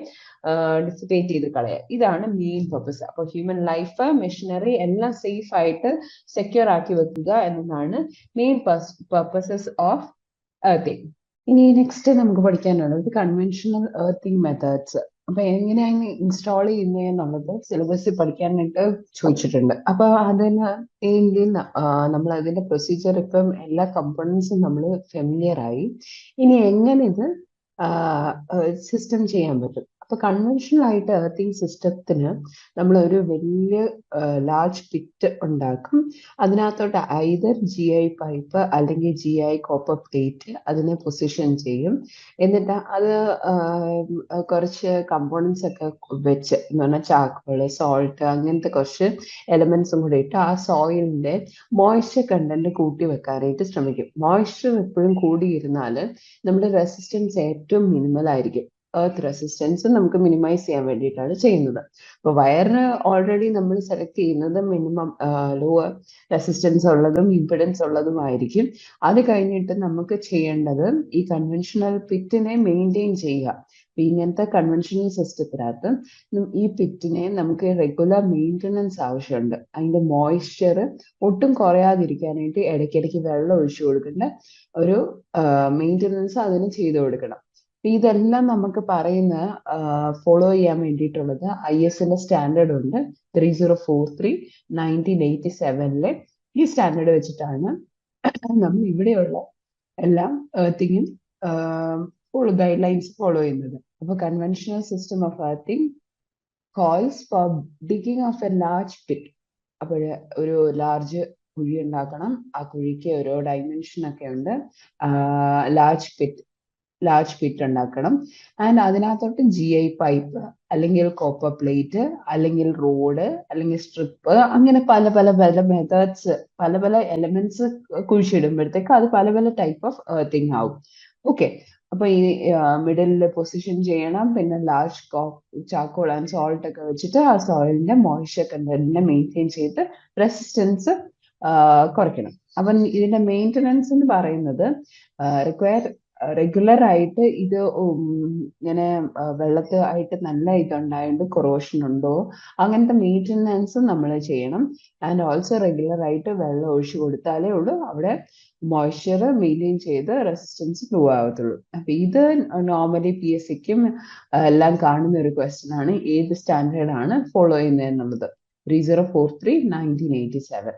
ഡിസിപ്പേറ്റ് ചെയ്ത് കളയുക. ഇതാണ് മെയിൻ പർപ്പസ്. അപ്പോൾ ഹ്യൂമൻ ലൈഫ്, മെഷീനറി എല്ലാം സേഫ് ആയിട്ട് സെക്യൂർ ആക്കി വെക്കുക എന്നതാണ് മെയിൻ പർപ്പസസ് ഓഫ് എർത്തിങ്. ഇനി നെക്സ്റ്റ് നമുക്ക് പഠിക്കാനുള്ളത് കൺവെൻഷണൽ എർത്തിങ് മെത്തേഡ്സ്. അപ്പൊ എങ്ങനെയാണ് ഇൻസ്റ്റാൾ ചെയ്യുന്നതെന്നുള്ളത് സിലബസിൽ പഠിക്കാനായിട്ട് ചോദിച്ചിട്ടുണ്ട്. അപ്പൊ അതിന് നമ്മൾ അതിന്റെ പ്രൊസീജിയർ ഇപ്പം എല്ലാ കമ്പോണൻസും നമ്മൾ ഫെമിലിയർ ആയി. ഇനി എങ്ങനെ ഇത് സിസ്റ്റം ചെയ്യാൻ പറ്റും. അപ്പൊ കൺവെൻഷണൽ ആയിട്ട് എർത്തിങ് സിസ്റ്റത്തിന് നമ്മൾ ഒരു വലിയ ലാർജ് പിറ്റ് ഉണ്ടാക്കും. അതിനകത്തോട്ട് ഐദർ GI പൈപ്പ് അല്ലെങ്കിൽ GI കോപ്പർ പ്ലേറ്റ് അതിനെ പൊസിഷൻ ചെയ്യും. എന്നിട്ട് അത് കുറച്ച് കമ്പോണൻസ് ഒക്കെ വെച്ച് എന്ന് പറഞ്ഞാൽ ചാക്കുകള്, സോൾട്ട്, അങ്ങനത്തെ കുറച്ച് എലമെന്റ്സും കൂടി ഇട്ട് ആ സോയിലിന്റെ മോയ്സ്ചർ കണ്ടന്റ് കൂട്ടി വെക്കാനായിട്ട് ശ്രമിക്കും. മോയ്സ്ചർ എപ്പോഴും കൂടിയിരുന്നാൽ നമ്മുടെ റെസിസ്റ്റൻസ് ഏറ്റവും മിനിമൽ ആയിരിക്കും. എർത്ത് റെസിസ്റ്റൻസ് നമുക്ക് മിനിമൈസ് ചെയ്യാൻ വേണ്ടിയിട്ടാണ് ചെയ്യുന്നത്. അപ്പൊ വയറിന് ഓൾറെഡി നമ്മൾ സെലക്ട് ചെയ്യുന്നത് മിനിമം ലോവർ റെസിസ്റ്റൻസ് ഉള്ളതും ഇംപിഡൻസ് ഉള്ളതുമായിരിക്കും. അത് കഴിഞ്ഞിട്ട് നമുക്ക് ചെയ്യേണ്ടത് ഈ കൺവെൻഷണൽ പിറ്റിനെ മെയിൻറ്റെയിൻ ചെയ്യുക. ഇങ്ങനത്തെ കൺവെൻഷണൽ സിസ്റ്റത്തിനകത്ത് ഈ പിറ്റിനെ നമുക്ക് റെഗുലർ മെയിൻ്റനൻസ് ആവശ്യമുണ്ട്. അതിന്റെ മോയ്സ്ചർ ഒട്ടും കുറയാതിരിക്കാനായിട്ട് ഇടയ്ക്കിടയ്ക്ക് വെള്ളം ഒഴിച്ചു കൊടുക്കേണ്ട ഒരു മെയിൻ്റനൻസ് അതിന് ചെയ്തു കൊടുക്കണം. ഇതെല്ലാം നമുക്ക് പറയുന്ന ഫോളോ ചെയ്യാൻ വേണ്ടിയിട്ടുള്ളത് ISന്റെ സ്റ്റാൻഡേർഡ് ഉണ്ട് 3043 1987 ഈ സ്റ്റാൻഡേർഡ് വെച്ചിട്ടാണ് നമ്മൾ ഇവിടെയുള്ള എല്ലാം എർത്തിങ്ങും ഗൈഡ് ലൈൻസ് ഫോളോ ചെയ്യുന്നത്. അപ്പൊ conventional system of earthing calls for digging of a large pit. അപ്പോൾ ഒരു ലാർജ് കുഴി ഉണ്ടാക്കണം. ആ കുഴിക്ക് ഓരോ ഡൈമെൻഷൻ ഒക്കെ ഉണ്ട്. ലാർജ് പിറ്റ് ഉണ്ടാക്കണം. ആൻഡ് അതിനകത്തോട്ട് GI പൈപ്പ് അല്ലെങ്കിൽ കോപ്പർ പ്ലേറ്റ് അല്ലെങ്കിൽ റോഡ് അല്ലെങ്കിൽ സ്ട്രിപ്പ് അങ്ങനെ പല പല പല മെത്തേഡ്സ്, പല പല എലമെന്റ്സ് കുഴിച്ചിടുമ്പോഴത്തേക്ക് അത് പല പല ടൈപ്പ് ഓഫ് എർത്തിങ് ആവും. ഓക്കെ, അപ്പൊ ഈ മിഡിലിൽ പൊസിഷൻ ചെയ്യണം. പിന്നെ ലാർജ് ചാക്കോൾ ആൻഡ് സോൾട്ട് ഒക്കെ വെച്ചിട്ട് ആ സോയിലിന്റെ മോയ്സ്ചർ കണ്ടന്റിനെ മെയിൻറ്റെയിൻ ചെയ്ത് റെസിസ്റ്റൻസ് കുറയ്ക്കണം. അപ്പം ഇതിന്റെ മെയിൻ്റനൻസ് എന്ന് പറയുന്നത് റെഗുലർ ആയിട്ട് ഇത് ഇങ്ങനെ വെള്ളത്തിൽ ആയിട്ട് നല്ല ഇതുണ്ടായത് കൊറോഷൻ ഉണ്ടോ അങ്ങനത്തെ മെയിൻ്റനൻസ് നമ്മൾ ചെയ്യണം. ആൻഡ് ഓൾസോ റെഗുലർ ആയിട്ട് വെള്ളം ഒഴിച്ചു കൊടുത്താലേ ഉള്ളൂ അവിടെ മോയ്സ്ചർ മെയിൻറ്റെയിൻ ചെയ്ത് റെസിസ്റ്റൻസ് ലോ ആവത്തുള്ളൂ. അപ്പൊ ഇത് നോർമലി PSCക്കും എല്ലാം കാണുന്ന ഒരു ക്വസ്റ്റ്യൻ ആണ്. ഏത് സ്റ്റാൻഡേർഡ് ആണ് ഫോളോ ചെയ്യുന്നത് എന്നുള്ളത് 3043 1987.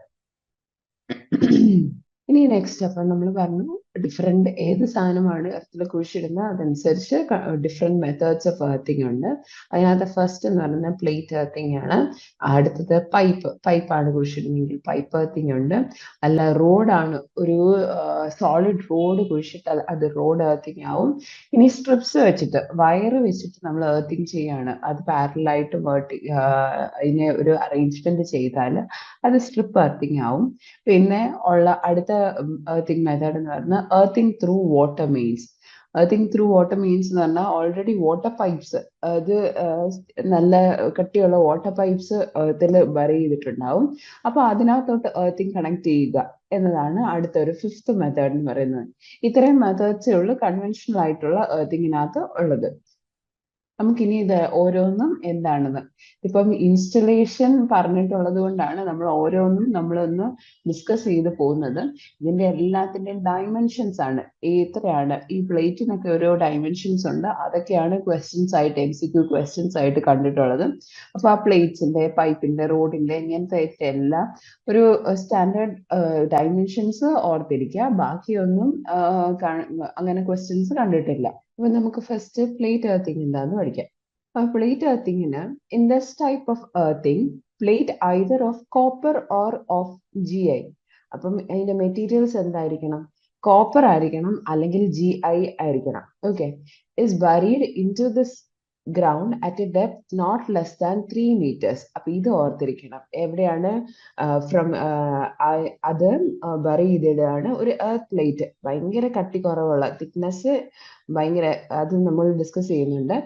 ഇനി നെക്സ്റ്റ് അപ്പം നമ്മൾ പറഞ്ഞു ഡിഫറെന്റ് ഏത് സാധനമാണ് എർത്തിൽ കുഴിച്ചിടുന്നത് അതനുസരിച്ച് ഡിഫറെന്റ് മെത്തേഡ്സ് ഓഫ് എർത്തിങ് ഉണ്ട്. അതിനകത്ത് ഫസ്റ്റ് എന്ന് പറയുന്നത് പ്ലേറ്റ് എർത്തിങ് ആണ്. അടുത്തത് പൈപ്പാണ് കുഴിച്ചിടുന്നെങ്കിൽ പൈപ്പ് എർത്തിങ് ഉണ്ട്. അല്ല റോഡാണ്, ഒരു സോളിഡ് റോഡ് കുഴിച്ചിട്ടാൽ അത് റോഡ് എർത്തിങ് ആവും. ഇനി സ്ട്രിപ്സ് വെച്ചിട്ട് വയർ വെച്ചിട്ട് നമ്മൾ എർത്തിങ് ചെയ്യാണ്, അത് പാരലായിട്ട് അതിനെ ഒരു അറേഞ്ച്മെന്റ് ചെയ്താൽ അത് സ്ട്രിപ്പ് എർത്തിങ് ആവും. പിന്നെ ഉള്ള അടുത്ത എർത്തിങ് മെത്തേഡ് എന്ന് പറഞ്ഞാൽ earthing through water mains. Earthing through water mains എന്ന് പറഞ്ഞാൽ ഓൾറെഡി വാട്ടർ പൈപ്സ്, അത് നല്ല കട്ടിയുള്ള വാട്ടർ പൈപ്സ് എർത്തിൽ ബറി ചെയ്തിട്ടുണ്ടാവും. അപ്പൊ അതിനകത്തോട്ട് എർത്തിങ് കണക്ട് ചെയ്യുക എന്നതാണ് അടുത്ത ഒരു ഫിഫ്ത്ത് മെത്തേഡ് എന്ന് പറയുന്നത്. ഇത്രയും മെത്തേഡ്സേ ഉള്ളൂ കൺവെൻഷണൽ ആയിട്ടുള്ള എർത്തിങ്ങിനകത്ത് ഉള്ളത്. നമുക്കിനി ഇത് ഓരോന്നും എന്താണെന്ന് ഇപ്പം ഇൻസ്റ്റലേഷൻ പറഞ്ഞിട്ടുള്ളത് കൊണ്ടാണ് നമ്മൾ ഓരോന്നും നമ്മളൊന്ന് ഡിസ്കസ് ചെയ്ത് പോകുന്നത്. ഇതിന്റെ എല്ലാത്തിന്റെയും ഡയമെൻഷൻസ് ആണ് എത്രയാണ്. ഈ പ്ലേറ്റിനൊക്കെ ഓരോ ഡയമെൻഷൻസ് ഉണ്ട്, അതൊക്കെയാണ് ക്വസ്റ്റ്യൻസ് ആയിട്ട് MCQ ക്വസ്റ്റ്യൻസ് ആയിട്ട് കണ്ടിട്ടുള്ളത്. അപ്പൊ ആ പ്ലേറ്റ്സിന്റെ, പൈപ്പിന്റെ, റോഡിന്റെ ഇങ്ങനത്തെ എല്ലാം ഒരു സ്റ്റാൻഡേർഡ് ഡയമെൻഷൻസ് ഓർത്തിരിക്കുക. ബാക്കിയൊന്നും അങ്ങനെ ക്വസ്റ്റ്യൻസ് കണ്ടിട്ടില്ല. അപ്പൊ നമുക്ക് ഫസ്റ്റ് പ്ലേറ്റ് എർത്തിങ് എന്താന്ന് പഠിക്കാം. പ്ലേറ്റ് എർത്തിങ്ങിന് in this type of earthing plate either of copper or of GI. അപ്പം അതിന്റെ മെറ്റീരിയൽസ് എന്തായിരിക്കണം? കോപ്പർ ആയിരിക്കണം അല്ലെങ്കിൽ GI ആയിരിക്കണം. Okay, is buried in to this ground at a depth not less than 3 meters. അപ്പൊ ഇത് ഓർത്തിരിക്കണം. എവിടെയാണ് ഫ്രം അത് ബറി ചെയ്തിടാണ് ഒരു എർത്ത് പ്ലേറ്റ്, ഭയങ്കര കട്ടി കുറവുള്ള തിക്നെസ് ഭയങ്കര, അത് നമ്മൾ ഡിസ്കസ് ചെയ്യുന്നുണ്ട്.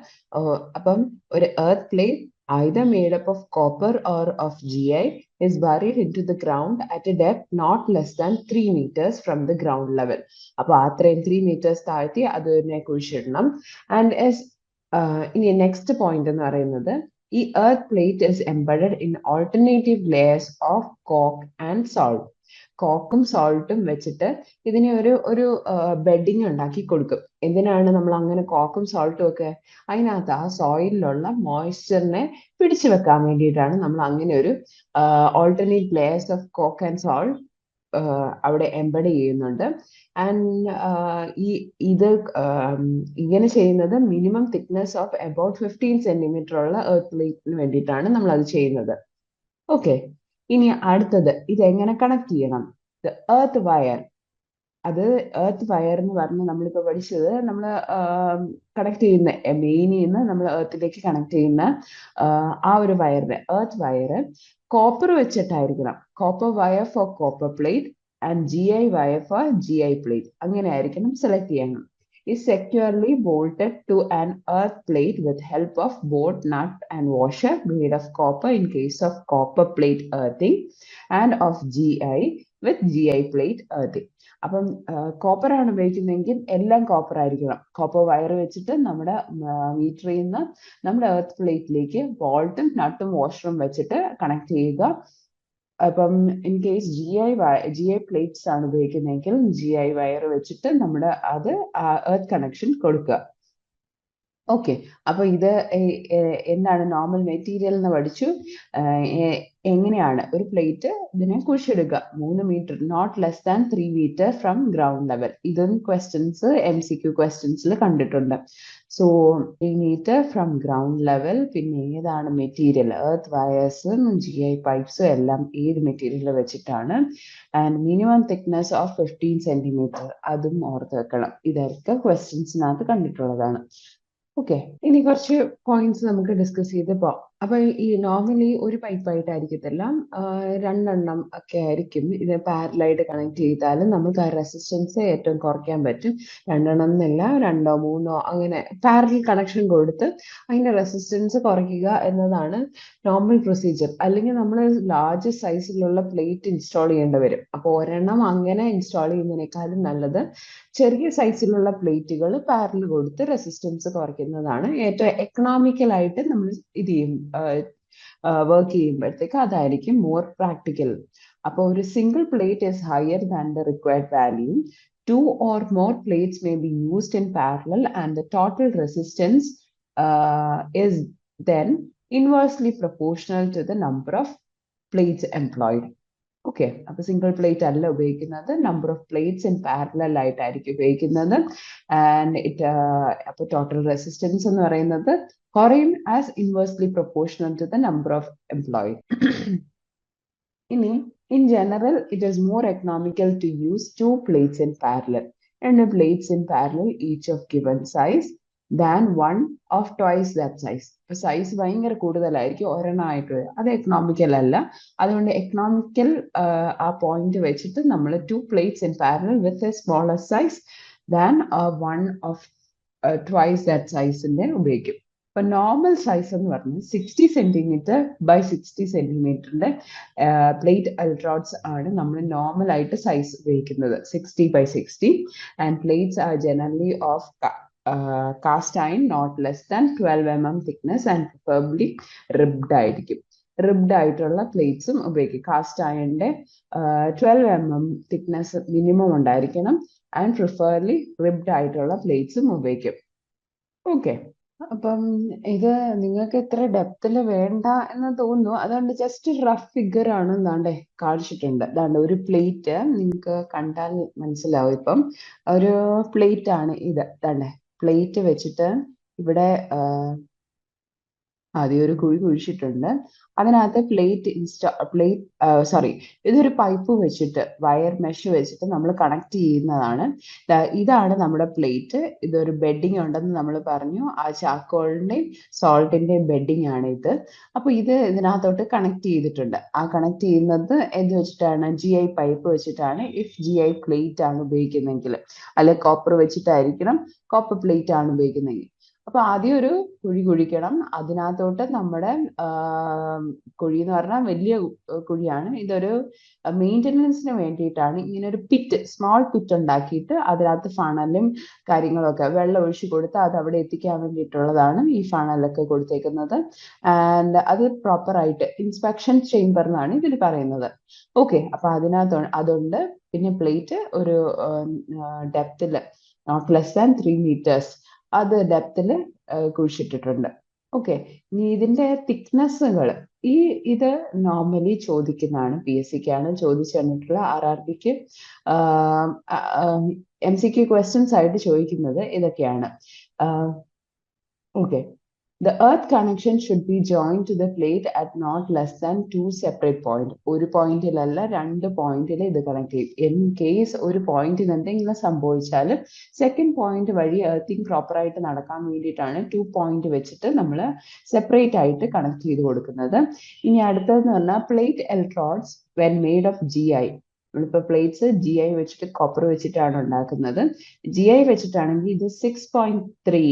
അപ്പം ഒരു earth plate either made up of copper or of GI is buried into the ground at a depth not less than 3 meters from the ground level. അപ്പൊ അത്രയും 3 meters താഴ്ത്തി അതിനെ കുഴിച്ചിടണം. ആൻഡ് ഇനി നെക്സ്റ്റ് പോയിന്റ് എന്ന് പറയുന്നത്, ഈ earth plate is embedded in alternative layers of coke and salt. കോക്കും സോൾട്ടും വെച്ചിട്ട് ഇതിനെ ഒരു ബെഡിങ് ഉണ്ടാക്കി കൊടുക്കും. എന്തിനാണ് നമ്മൾ അങ്ങനെ കോക്കും സോൾട്ടും ഒക്കെ? അതിനകത്ത് ആ സോയിലിലുള്ള മോയ്സ്ചറിനെ പിടിച്ചു വെക്കാൻ വേണ്ടിയിട്ടാണ് നമ്മൾ അങ്ങനെ ഒരു alternate layers of coke and salt അവിടെ എംബഡ് ചെയ്യുന്നുണ്ട്. ആൻഡ് ഇത് ഇങ്ങനെ ചെയ്യുന്നത് minimum thickness of about 15 centimeter ഉള്ള എർത്ത് പ്ലേറ്റിന് വേണ്ടിയിട്ടാണ് നമ്മൾ അത് ചെയ്യുന്നത്. ഓക്കെ, ഇനി അടുത്തത് ഇത് എങ്ങനെ കണക്ട് ചെയ്യണം? Earth wire. അത് എർത്ത് വയർ എന്ന് പറഞ്ഞ് നമ്മളിപ്പോ പഠിച്ചത്, നമ്മൾ കണക്ട് ചെയ്യുന്ന മെയിനിൽ നിന്ന് നമ്മൾ എർത്തിലേക്ക് കണക്ട് ചെയ്യുന്ന ആ ഒരു വയറിന് എർത്ത് വയർ കോപ്പർ വെച്ചിട്ടായിരിക്കണം. Copper wire for copper plate and GI wire for GI plate. അങ്ങനെ ആയിരിക്കണം സെലക്ട് ചെയ്യണം. is securely bolted to an earth plate with help of bolt, nut and washer made of copper in case of copper plate earthing, and of GI with GI plate earthing. അപ്പം copper ആണ് ഉപയോഗിക്കുന്നതെങ്കിൽ എല്ലാം copper ആയിരിക്കണം. Copper wire വെച്ചിട്ട് നമ്മുടെ മീറ്ററിൽ നിന്ന് നമ്മുടെ എർത്ത് പ്ലേറ്റിലേക്ക് ബോൾട്ടും നട്ടും വാഷറും വെച്ചിട്ട് കണക്ട് ചെയ്യുക. അപ്പം ഇൻ കേസ് GI പ്ലേറ്റ്സ് ആണ് ഉപയോഗിക്കുന്നതെങ്കിൽ GI വയർ വെച്ചിട്ട് നമ്മുടെ അത് എർത്ത് കണക്ഷൻ കൊടുക്കുക. ഓക്കെ, അപ്പൊ ഇത് എന്താണ് നോർമൽ മെറ്റീരിയൽ എന്ന് പഠിച്ചു. എങ്ങനെയാണ് ഒരു പ്ലേറ്റ് ഇതിനെ കുഴിച്ചെടുക്കുക? 3 meter, not less than 3 meter from ground level. ഇതും ക്വസ്റ്റ്യൻസ് MCQ ക്വസ്റ്റ്യൻസിൽ കണ്ടിട്ടുണ്ട്. So 3 meter from ground level. പിന്നെ ഏതാണ് മെറ്റീരിയൽ? എർത്ത് വയേഴ്സും GI പൈപ്സും എല്ലാം ഏത് മെറ്റീരിയൽ വെച്ചിട്ടാണ്? And minimum thickness of 15 centimeter, അതും ഓർത്ത് വെക്കണം. ഇതൊക്കെ ക്വസ്റ്റ്യൻസിനകത്ത് കണ്ടിട്ടുള്ളതാണ്. ഓക്കെ, ഇനി കുറച്ച് പോയിന്റ്സ് നമുക്ക് ഡിസ്കസ് ചെയ്ത് പോവാം. അപ്പൊ ഈ നോർമലി ഒരു പൈപ്പായിട്ടായിരിക്കത്തില്ല, 2 എണ്ണം ഒക്കെ ആയിരിക്കും. ഇത് പാരലായിട്ട് കണക്ട് ചെയ്താലും നമുക്ക് ആ റെസിസ്റ്റൻസ് ഏറ്റവും കുറയ്ക്കാൻ പറ്റും. 2 എണ്ണം എന്നല്ല, 2 3 അങ്ങനെ പാരലൽ കണക്ഷൻ കൊടുത്ത് അതിന്റെ റെസിസ്റ്റൻസ് കുറയ്ക്കുക എന്നതാണ് നോർമൽ പ്രൊസീജിയർ. അല്ലെങ്കിൽ നമ്മൾ ലാർജ് സൈസിലുള്ള പ്ലേറ്റ് ഇൻസ്റ്റാൾ ചെയ്യേണ്ടി വരും. അപ്പോൾ ഒരെണ്ണം അങ്ങനെ ഇൻസ്റ്റാൾ ചെയ്യുന്നതിനേക്കാളും നല്ലത് ചെറിയ സൈസിലുള്ള പ്ലേറ്റുകൾ പാരലൽ കൊടുത്ത് റെസിസ്റ്റൻസ് കുറയ്ക്കുന്നതാണ് ഏറ്റവും എക്കണോമിക്കൽ ആയിട്ട് നമ്മൾ ഇത് ചെയ്യും വർക്ക് ചെയ്യുമ്പോഴത്തേക്ക് അതായിരിക്കും മോർ പ്രാക്ടിക്കൽ. അപ്പൊ ഒരു single plate is higher than the required value. 2 or more plates may be used in parallel and the total resistance is then inversely proportional to the number of plates employed. ഓക്കെ, അപ്പൊ single plate അല്ല ഉപയോഗിക്കുന്നത്, number of plates in parallel ആയിട്ടായിരിക്കും ഉപയോഗിക്കുന്നത്. ആൻഡ് അപ്പൊ total resistance എന്ന് പറയുന്നത് കുറയും as inversely proportional to the number of employee. ഇനി in general, it is more economical to use 2 plates in parallel, and the plates in parallel each of given size than one of twice that size. ഇപ്പൊ size ഭയങ്കര കൂടുതലായിരിക്കും ഒരെണ്ണമായിട്ട്, അത് economical അല്ല. അതുകൊണ്ട് economical ആ point വെച്ചിട്ട് നമ്മൾ 2 plates in parallel with a smaller size than one of twice that size-ന്റെ ഉപയോഗിക്കും. ഇപ്പൊ നോർമൽ സൈസ് എന്ന് പറഞ്ഞാൽ 60 സെന്റിമീറ്റർ ബൈ 60 സെന്റിമീറ്ററിന്റെ പ്ലേറ്റ് ഇലക്ട്രോഡ്സ് ആണ് നമ്മൾ നോർമൽ ആയിട്ട് സൈസ് ഉപയോഗിക്കുന്നത്, 60 by 60. And plates are generally of cast iron not less than 12 mm thickness and preferably ribbed ആയിരിക്കും. റിബ്ഡ് ആയിട്ടുള്ള പ്ലേറ്റ്സും ഉപയോഗിക്കും. കാസ്റ്റ് അയണിന്റെ 12 mm തിക്നെസ് മിനിമം ഉണ്ടായിരിക്കണം, ആൻഡ് പ്രിഫർലി റിബ്ഡ് ആയിട്ടുള്ള പ്ലേറ്റ്സും ഉപയോഗിക്കും. ഓക്കെ, അപ്പം ഇത് നിങ്ങൾക്ക് ഇത്ര ഡെപ്തിൽ വേണ്ട എന്ന് തോന്നുന്നു, അതുകൊണ്ട് ജസ്റ്റ് റഫ് ഫിഗർ ആണ് എന്താണ്ടേ കാണിച്ചിട്ടുണ്ട്. അതാണ്ട് ഒരു പ്ലേറ്റ് നിങ്ങൾക്ക് കണ്ടാൽ മനസ്സിലാവും. ഇപ്പം ഒരു പ്ലേറ്റ് ആണ് ഇത്. അതാണ്ടേ പ്ലേറ്റ് വെച്ചിട്ട് ഇവിടെ ആദ്യം ഒരു കുഴി കുഴിച്ചിട്ടുണ്ട്. അതിനകത്ത് ഇതൊരു പൈപ്പ് വെച്ചിട്ട് വയർ മെഷ് വെച്ചിട്ട് നമ്മൾ കണക്ട് ചെയ്യുന്നതാണ്. ഇതാണ് നമ്മുടെ പ്ലേറ്റ്. ഇതൊരു ബെഡിങ് ഉണ്ടെന്ന് നമ്മൾ പറഞ്ഞു. ആ ചാക്കോളിന്റെയും സോൾട്ടിന്റെയും ബെഡിങ് ആണ് ഇത്. അപ്പൊ ഇത് ഇതിനകത്തോട്ട് കണക്ട് ചെയ്തിട്ടുണ്ട്. ആ കണക്ട് ചെയ്യുന്നത് എന്ത് വെച്ചിട്ടാണ്? GI പൈപ്പ് വെച്ചിട്ടാണ്. ഇഫ് GI പ്ലേറ്റ് ആണ് ഉപയോഗിക്കുന്നെങ്കിൽ, അല്ലെ കോപ്പർ വെച്ചിട്ടായിരിക്കണം, കോപ്പർ പ്ലേറ്റ് ആണ് ഉപയോഗിക്കുന്നെങ്കിൽ. അപ്പൊ ആദ്യം ഒരു കുഴി കുഴിക്കണം. അതിനകത്തോട്ട് നമ്മുടെ കുഴി എന്ന് പറഞ്ഞാൽ വലിയ കുഴിയാണ്. ഇതൊരു മെയിൻ്റനൻസിന് വേണ്ടിയിട്ടാണ് ഇങ്ങനെ ഒരു പിറ്റ്, സ്മോൾ പിറ്റ് ഉണ്ടാക്കിയിട്ട് അതിനകത്ത് ഫണലും കാര്യങ്ങളൊക്കെ വെള്ളം ഒഴിച്ചു കൊടുത്ത് അത് അവിടെ എത്തിക്കാൻ വേണ്ടിയിട്ടുള്ളതാണ് ഈ ഫണലൊക്കെ കൊടുത്തേക്കുന്നത്. ആൻഡ് അത് പ്രോപ്പറായിട്ട് ഇൻസ്പെക്ഷൻ ചേംബർ എന്നാണ് ഇതിൽ പറയുന്നത്. ഓക്കെ, അപ്പൊ അതുണ്ട്. പിന്നെ പ്ലേറ്റ് ഒരു ഡെപ്തിൽ നോട്ട് ലെസ് ദാൻ 3 meters അത് ഡെപ്തിൽ കുഴിച്ചിട്ടിട്ടുണ്ട്. ഓക്കെ, ഇനി ഇതിന്റെ തിക്നെസ്സുകൾ ഇത് നോർമലി ചോദിക്കുന്നതാണ്. PSCക്കാണ് ചോദിച്ചു തന്നിട്ടുള്ള, RRBക്ക് MCQ ക്വസ്റ്റ്യൻസ് ആയിട്ട് ചോദിക്കുന്നത് ഇതൊക്കെയാണ്. Okay, the earth connection should be joined to the plate at not less than 2 separate points. ഒരു പോയിന്റിലല്ല, 2 പോയിന്റിൽ ഇത് കണക്ട് ചെയ്യും. ഇൻ കേസ് ഒരു പോയിന്റിൽ എന്തെങ്കിലും സംഭവിച്ചാൽ സെക്കൻഡ് പോയിന്റ് വഴി എർത്തിങ് പ്രോപ്പർ ആയിട്ട് നടക്കാൻ വേണ്ടിയിട്ടാണ് 2 പോയിന്റ് വെച്ചിട്ട് നമ്മൾ സെപ്പറേറ്റ് ആയിട്ട് കണക്ട് ചെയ്ത് കൊടുക്കുന്നത്. ഇനി അടുത്തതെന്ന് പറഞ്ഞാൽ plate electrodes when made of GI. നമ്മളിപ്പോ പ്ലേറ്റ്സ് GI വെച്ചിട്ട് കോപ്പർ വെച്ചിട്ടാണ് ഉണ്ടാക്കുന്നത്. GI വെച്ചിട്ടാണെങ്കിൽ ഇത് 6.3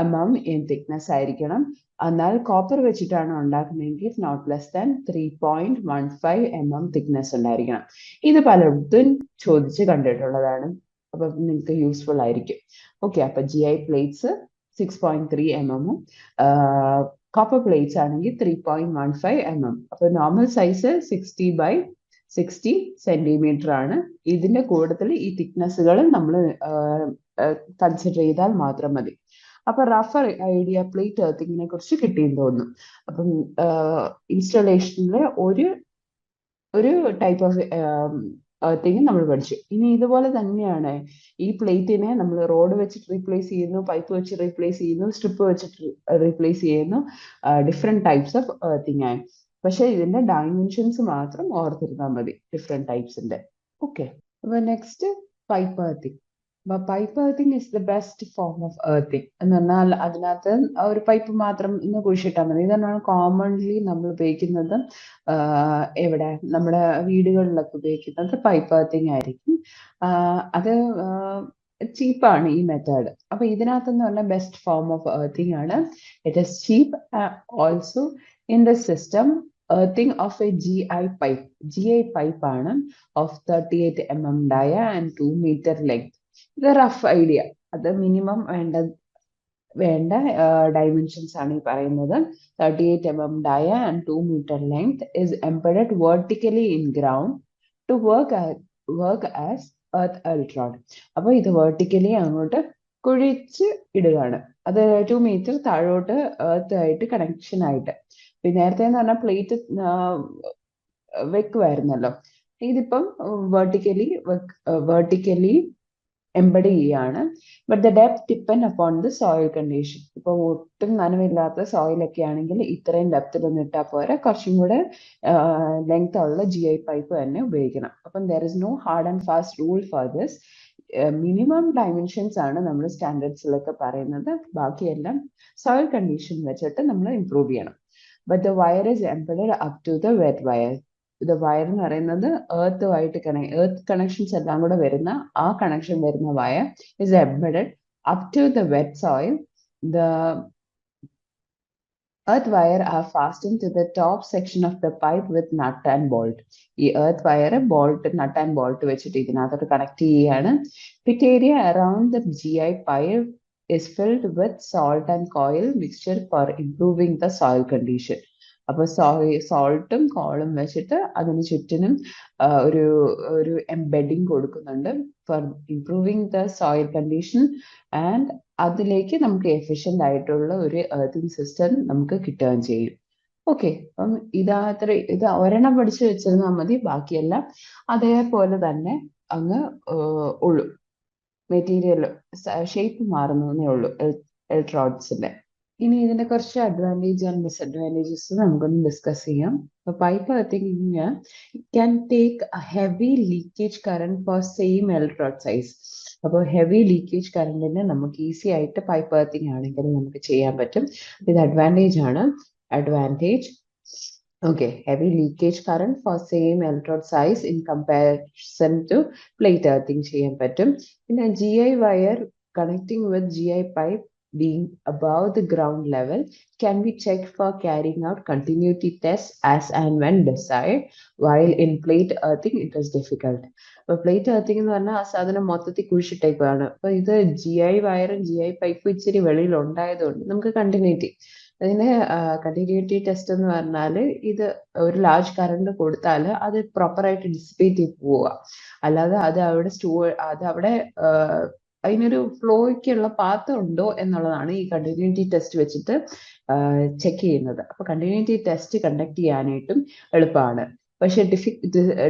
mm in thickness ആയിരിക്കണം. എന്നാൽ കോപ്പർ വെച്ചിട്ടാണ് ഉണ്ടാക്കുന്നതെങ്കിൽ not less than 3.15 mm thickness ഉണ്ടായിരിക്കണം. ഇത് പലയിടത്തും ചോദിച്ച് കണ്ടിട്ടുള്ളതാണ്, അപ്പൊ നിങ്ങൾക്ക് യൂസ്ഫുൾ ആയിരിക്കും. ഓക്കെ, അപ്പൊ GI plates 6.3 mm, copper plates ആണെങ്കിൽ 3.15 mm. അപ്പൊ നോർമൽ സൈസ് 60 by 60 സെന്റിമീറ്റർ ആണ്. ഇതിന്റെ കൂട്ടത്തിൽ ഈ തിക്നെസ്സുകൾ നമ്മൾ കൺസിഡർ ചെയ്താൽ മാത്രം മതി. അപ്പൊ റഫ് ഐഡിയ പ്ലേറ്റ് എർത്തിങ്ങിനെ കുറിച്ച് കിട്ടിയെന്ന് തോന്നുന്നു. അപ്പം ഇൻസ്റ്റലേഷനിലെ ഒരു ടൈപ്പ് ഓഫ് എർത്തിങ് നമ്മൾ പഠിച്ചു. ഇനി ഇതുപോലെ തന്നെയാണ് ഈ പ്ലേറ്റിനെ നമ്മൾ റോഡ് വെച്ചിട്ട് റീപ്ലേസ് ചെയ്യുന്നു, പൈപ്പ് വെച്ച് റീപ്ലേസ് ചെയ്യുന്നു, സ്ട്രിപ്പ് വെച്ചിട്ട് റീപ്ലേസ് ചെയ്യുന്നു. ഡിഫറെന്റ് ടൈപ്സ് ഓഫ് എർത്തിങ് ആണ്. പക്ഷെ ഇതിന്റെ ഡയമെൻഷൻസ് മാത്രം ഓർത്തിരുന്നാൽ മതി ഡിഫറെന്റ് ടൈപ്സിന്റെ. ഓക്കെ, അപ്പൊ next pipe earthing. Pipe earthing is the best form of earthing എന്ന് പറഞ്ഞാൽ അതിനകത്ത് ഒരു പൈപ്പ് മാത്രം ഇന്ന് കുഴിച്ചിട്ടാൽ മതി. ഇതാണ് കോമൺലി നമ്മൾ ഉപയോഗിക്കുന്നത്. എവിടെ നമ്മുടെ വീടുകളിലൊക്കെ ഉപയോഗിക്കുന്നത് പൈപ്പ് എർത്തിങ് ആയിരിക്കും. അത് ചീപ്പാണ് ഈ മെത്തേഡ്. അപ്പൊ ഇതിനകത്തെന്ന് പറഞ്ഞാൽ ബെസ്റ്റ് ഫോം ഓഫ് എർത്തിങ് ആണ്. It is cheap also in the system. Earthing of a GI pipe. GI pipe ആണ് of 38 mm dia and 2 meter length. ഇത് റഫ് ഐഡിയ. അത് മിനിമം വേണ്ട ഡയമെൻഷൻസ് ആണ് ഈ പറയുന്നത്. 38 mm dia and 2 meter length is embedded vertically in ground to work as earth electrode. അപ്പൊ ഇത് vertically അങ്ങോട്ട് കുഴിച്ച് ഇടുകയാണ്. അത് 2 meter താഴോട്ട് എർത്ത് ആയിട്ട് കണക്ഷൻ ആയിട്ട്. നേരത്തെ എന്ന് പറഞ്ഞാൽ പ്ലേറ്റ് വെക്കുമായിരുന്നല്ലോ. ഇതിപ്പം വെർട്ടിക്കലി എംബഡ് ചെയ്യാണ്. But the depth depend upon the soil condition. ഇപ്പൊ ഒട്ടും നനവില്ലാത്ത സോയിലൊക്കെ ആണെങ്കിൽ ഇത്രയും ഡെപ്തിലൊന്നും ഇട്ടാൽ പോരാ, കുറച്ചും കൂടെ ലെങ്ത് ഉള്ള GI പൈപ്പ് തന്നെ ഉപയോഗിക്കണം. അപ്പം there is no hard and fast rule for this. Minimum dimensions ആണ് നമ്മൾ സ്റ്റാൻഡേർഡ്സിലൊക്കെ പറയുന്നത്. ബാക്കിയെല്ലാം സോയിൽ കണ്ടീഷൻ വെച്ചിട്ട് നമ്മൾ ഇംപ്രൂവ് ചെയ്യണം. But the wire is embedded up to the wet wire. ഇത് വയർ എന്ന് പറയുന്നത് എർത്ത് കണക്ഷൻസ് എല്ലാം കൂടെ വരുന്ന ആ കണക്ഷൻ വരുന്ന wire is embedded up to the wet soil. The earth wire are fastened to the top section of the pipe with nut and bolt. ഈ earth wire nut and bolt വെച്ചിട്ട് ഇതിനകത്തോട്ട് connect ചെയ്യാണ്. Pit area around the GI pipe is filled with salt and coil mixture for improving the soil condition. അപ്പൊ സോൾട്ടും കോളും വെച്ചിട്ട് അതിന് ചുറ്റിനും ഒരു എംബെഡിങ് കൊടുക്കുന്നുണ്ട് for improving the soil condition. And അതിലേക്ക് നമുക്ക് എഫിഷ്യന്റ് ആയിട്ടുള്ള ഒരു എർത്തിങ് സിസ്റ്റം നമുക്ക് കിട്ടുകയും ചെയ്യും. ഓക്കെ, അപ്പം ഇത് ഒരെണ്ണം പഠിച്ചു വെച്ചിരുന്നാൽ മതി, ബാക്കിയെല്ലാം അതേപോലെ തന്നെ അങ്ങ് ഉള്ളു. മെറ്റീരിയൽ ഷേപ്പ് മാറുന്നതേ ഉള്ളൂ എൽട്രോഡ്സിന്റെ. ഇനി ഇതിന്റെ കുറച്ച് അഡ്വാൻറ്റേജ് ആൻഡ് ഡിസഡ്വാൻറ്റേജസ് നമുക്കൊന്ന് ഡിസ്കസ് ചെയ്യാം. ഇപ്പൊ pipe earthing can take heavy leakage current for same electrode size. അപ്പോൾ ഹെവി ലീക്കേജ് കറന്റിന് നമുക്ക് ഈസി ആയിട്ട് പൈപ്പ് എർത്തിങ് ആണെങ്കിൽ നമുക്ക് ചെയ്യാൻ പറ്റും. ഇത് അഡ്വാൻറ്റേജ് ആണ്. Advantage okay, heavy leakage current for same electrode size in comparison to plate earthing ചെയ്യാൻ പറ്റും. പിന്നെ GI wire connecting with GI pipe being above the ground level can be checked for carrying out continuity tests as and when desired, while in plate earthing it is difficult. അപ്പൊ plate earthing എന്ന് പറഞ്ഞാൽ ആ സാധനം മൊത്തത്തിൽ കുഴിച്ചിട്ടേക്കാണ്. അപ്പൊ ഇത് GI വയറും GI പൈപ്പും ഇച്ചിരി വെളിയിൽ ഉണ്ടായതുകൊണ്ട് നമുക്ക് അതിന് കണ്ടിന്യൂറ്റി ടെസ്റ്റ് എന്ന് പറഞ്ഞാൽ ഇത് ഒരു ലാർജ് കറണ്ട് കൊടുത്താൽ അത് പ്രോപ്പറായിട്ട് ഡിസിപ്പേറ്റ് ചെയ്ത് പോവുക, അല്ലാതെ അത് അവിടെ അതിനൊരു ഫ്ലോയ്ക്കുള്ള പാത്ത് ഉണ്ടോ എന്നുള്ളതാണ് ഈ കണ്ടിന്യൂറ്റി ടെസ്റ്റ് വെച്ചിട്ട് ചെക്ക് ചെയ്യുന്നത്. അപ്പൊ കണ്ടിന്യൂറ്റി ടെസ്റ്റ് കണ്ടക്ട് ചെയ്യാനായിട്ടും എളുപ്പമാണ്. പക്ഷെ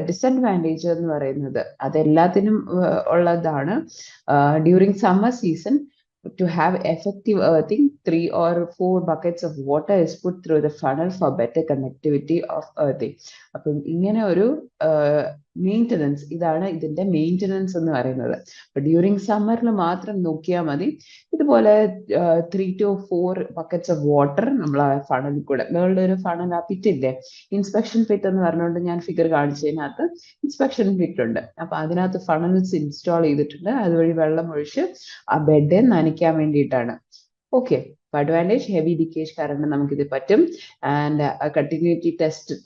ഡിസഡ്വാൻറ്റേജ് എന്ന് പറയുന്നത് അതെല്ലാത്തിനും ഉള്ളതാണ്. During summer season, to have effective earthing, 3 or 4 buckets of water is put through the funnel for better connectivity of earthing. അപ്പം ഇങ്ങനെ ഒരു മെയിൻ്റനൻസ്, ഇതാണ് ഇതിന്റെ മെയിൻ്റനൻസ് എന്ന് പറയുന്നത്. ഡ്യൂറിങ് സമ്മറിൽ മാത്രം നോക്കിയാൽ മതി. ഇതുപോലെ 3 to 4 buckets of water നമ്മൾ ആ ഫണലിൽ കൂടെ, മുകളിൽ ഒരു ഫണൽ, ആ പിറ്റില്ലേ, ഇൻസ്പെക്ഷൻ പിറ്റ് എന്ന് പറഞ്ഞുകൊണ്ട് ഞാൻ ഫിഗർ കാണിച്ചതിനകത്ത് ഇൻസ്പെക്ഷൻ പിറ്റ് ഉണ്ട്. അപ്പൊ അതിനകത്ത് ഫണൽസ് ഇൻസ്റ്റാൾ ചെയ്തിട്ടുണ്ട്. അതുവഴി വെള്ളം ഒഴിച്ച് ആ ബെഡ് നനയ്ക്കാൻ വേണ്ടിയിട്ടാണ്. Okay, advantage heavy leakage current നമുക്കിത് പറ്റും. ആൻഡ് കണ്ടിന്യൂറ്റി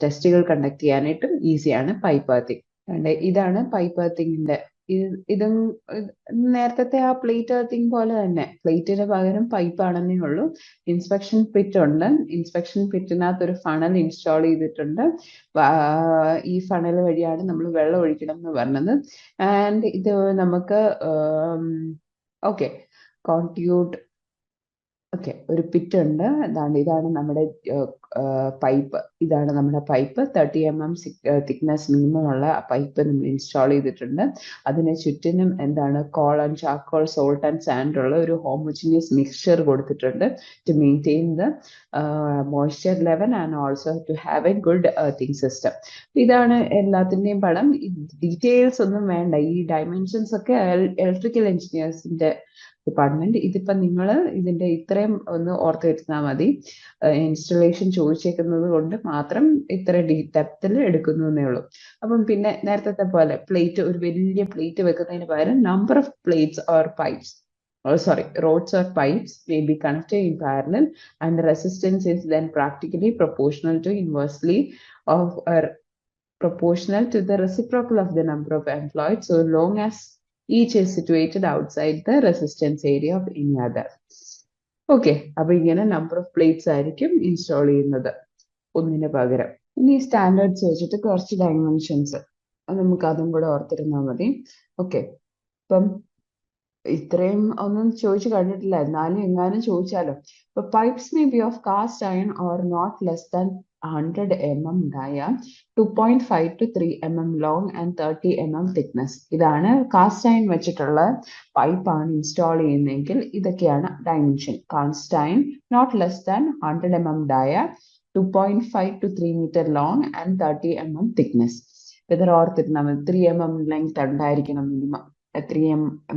ടെസ്റ്റുകൾ കണ്ടക്ട് ചെയ്യാനായിട്ടും ഈസിയാണ് പൈപ്പ് എർത്തിങ്. ഇതാണ് പൈപ്പ് എർത്തിങ്ങിന്റെ. ഇതും നേരത്തെ ആ പ്ലേറ്റ് എർത്തിങ് പോലെ തന്നെ, പ്ലേറ്റിന് പകരം പൈപ്പ് ആണെന്നേ ഉള്ളൂ. ഇൻസ്പെക്ഷൻ പിറ്റ് ഉണ്ട്. ഇൻസ്പെക്ഷൻ പിറ്റിനകത്ത് ഒരു ഫണൽ ഇൻസ്റ്റാൾ ചെയ്തിട്ടുണ്ട്. ഈ ഫണൽ വഴിയാണ് നമ്മൾ വെള്ളം ഒഴിക്കണം എന്ന് പറഞ്ഞത്. ആൻഡ് ഇത് നമുക്ക് ഓക്കെ കോൺട്യൂട്ട്, ഓക്കെ, ഒരു പിറ്റ് ഉണ്ട്. ഇതാണ് നമ്മുടെ പൈപ്പ്. ഇതാണ് നമ്മുടെ പൈപ്പ്. 30 mm തിക്നെസ് മിനിമം ഉള്ള പൈപ്പ് നമ്മൾ ഇൻസ്റ്റാൾ ചെയ്തിട്ടുണ്ട്. അതിന് ചുറ്റിനും coal and charcoal, salt and sand ഉള്ള ഒരു ഹോമോജിനിയസ് മിക്സ്ചർ കൊടുത്തിട്ടുണ്ട് to maintain the moisture level and also to have a good earthing system. ഇതാണ് എല്ലാത്തിൻ്റെയും പടം. ഡീറ്റെയിൽസ് ഒന്നും വേണ്ട. ഈ ഡയമെൻഷൻസ് ഒക്കെ ഇലക്ട്രിക്കൽ എഞ്ചിനീയേഴ്സിന്റെ ഡിപ്പാർട്ട്മെന്റ്. ഇതിപ്പോ നിങ്ങൾ ഇതിന്റെ ഇത്രയും ഒന്ന് ഓർത്ത് വെച്ചാൽ മതി. ഇൻസ്റ്റലേഷൻ ചോദിച്ചേക്കുന്നത് കൊണ്ട് മാത്രം ഇത്ര ഡെപ്തിൽ എടുക്കുന്നു എന്നേ ഉള്ളൂ. അപ്പം പിന്നെ നേരത്തെ പോലെ ഒരു വലിയ പ്ലേറ്റ് വെക്കുന്നതിന് പകരം number of plates or pipes, rods or pipes may be connected in parallel, and the resistance is then practically proportional to the reciprocal of the number of employed, so long as each is situated outside the resistance area of any other. Okay, അപ്പൊ ഇങ്ങനെ number of plates ആയിരിക്കും install ചെയ്യുന്നത് ഒന്നിന് പകരം. ഇനി standards വെച്ചിട്ട് കുറച്ച് dimensions നമുക്ക് അതും കൂടെ ഓർത്തിരുന്നാൽ മതി. ഓക്കെ, ഇപ്പം ഇത്രയും ഒന്നും ചോദിച്ചു കണ്ടിട്ടില്ല, എന്നാലും എങ്ങാനും ചോദിച്ചാലോ. ഇപ്പൊ pipes may be of cast iron or not less than 100 mm dia, 2.5 to 3 mm long and 30 mm thickness. ഇതാണ് കാസ്റ്റ് അയൺ വെച്ചിട്ടുള്ള പൈപ്പാണ് ഇൻസ്റ്റാൾ ചെയ്യുന്നതെങ്കിൽ ഇതൊക്കെയാണ് dimension. Cast iron not less than 100 mm dia, 2.5 to 3 meter long and 30 mm thickness. ഇത് ഓർത്തിരുന്നാൽ മതി. 3 mm length ഉണ്ടായിരിക്കണം minimum. 3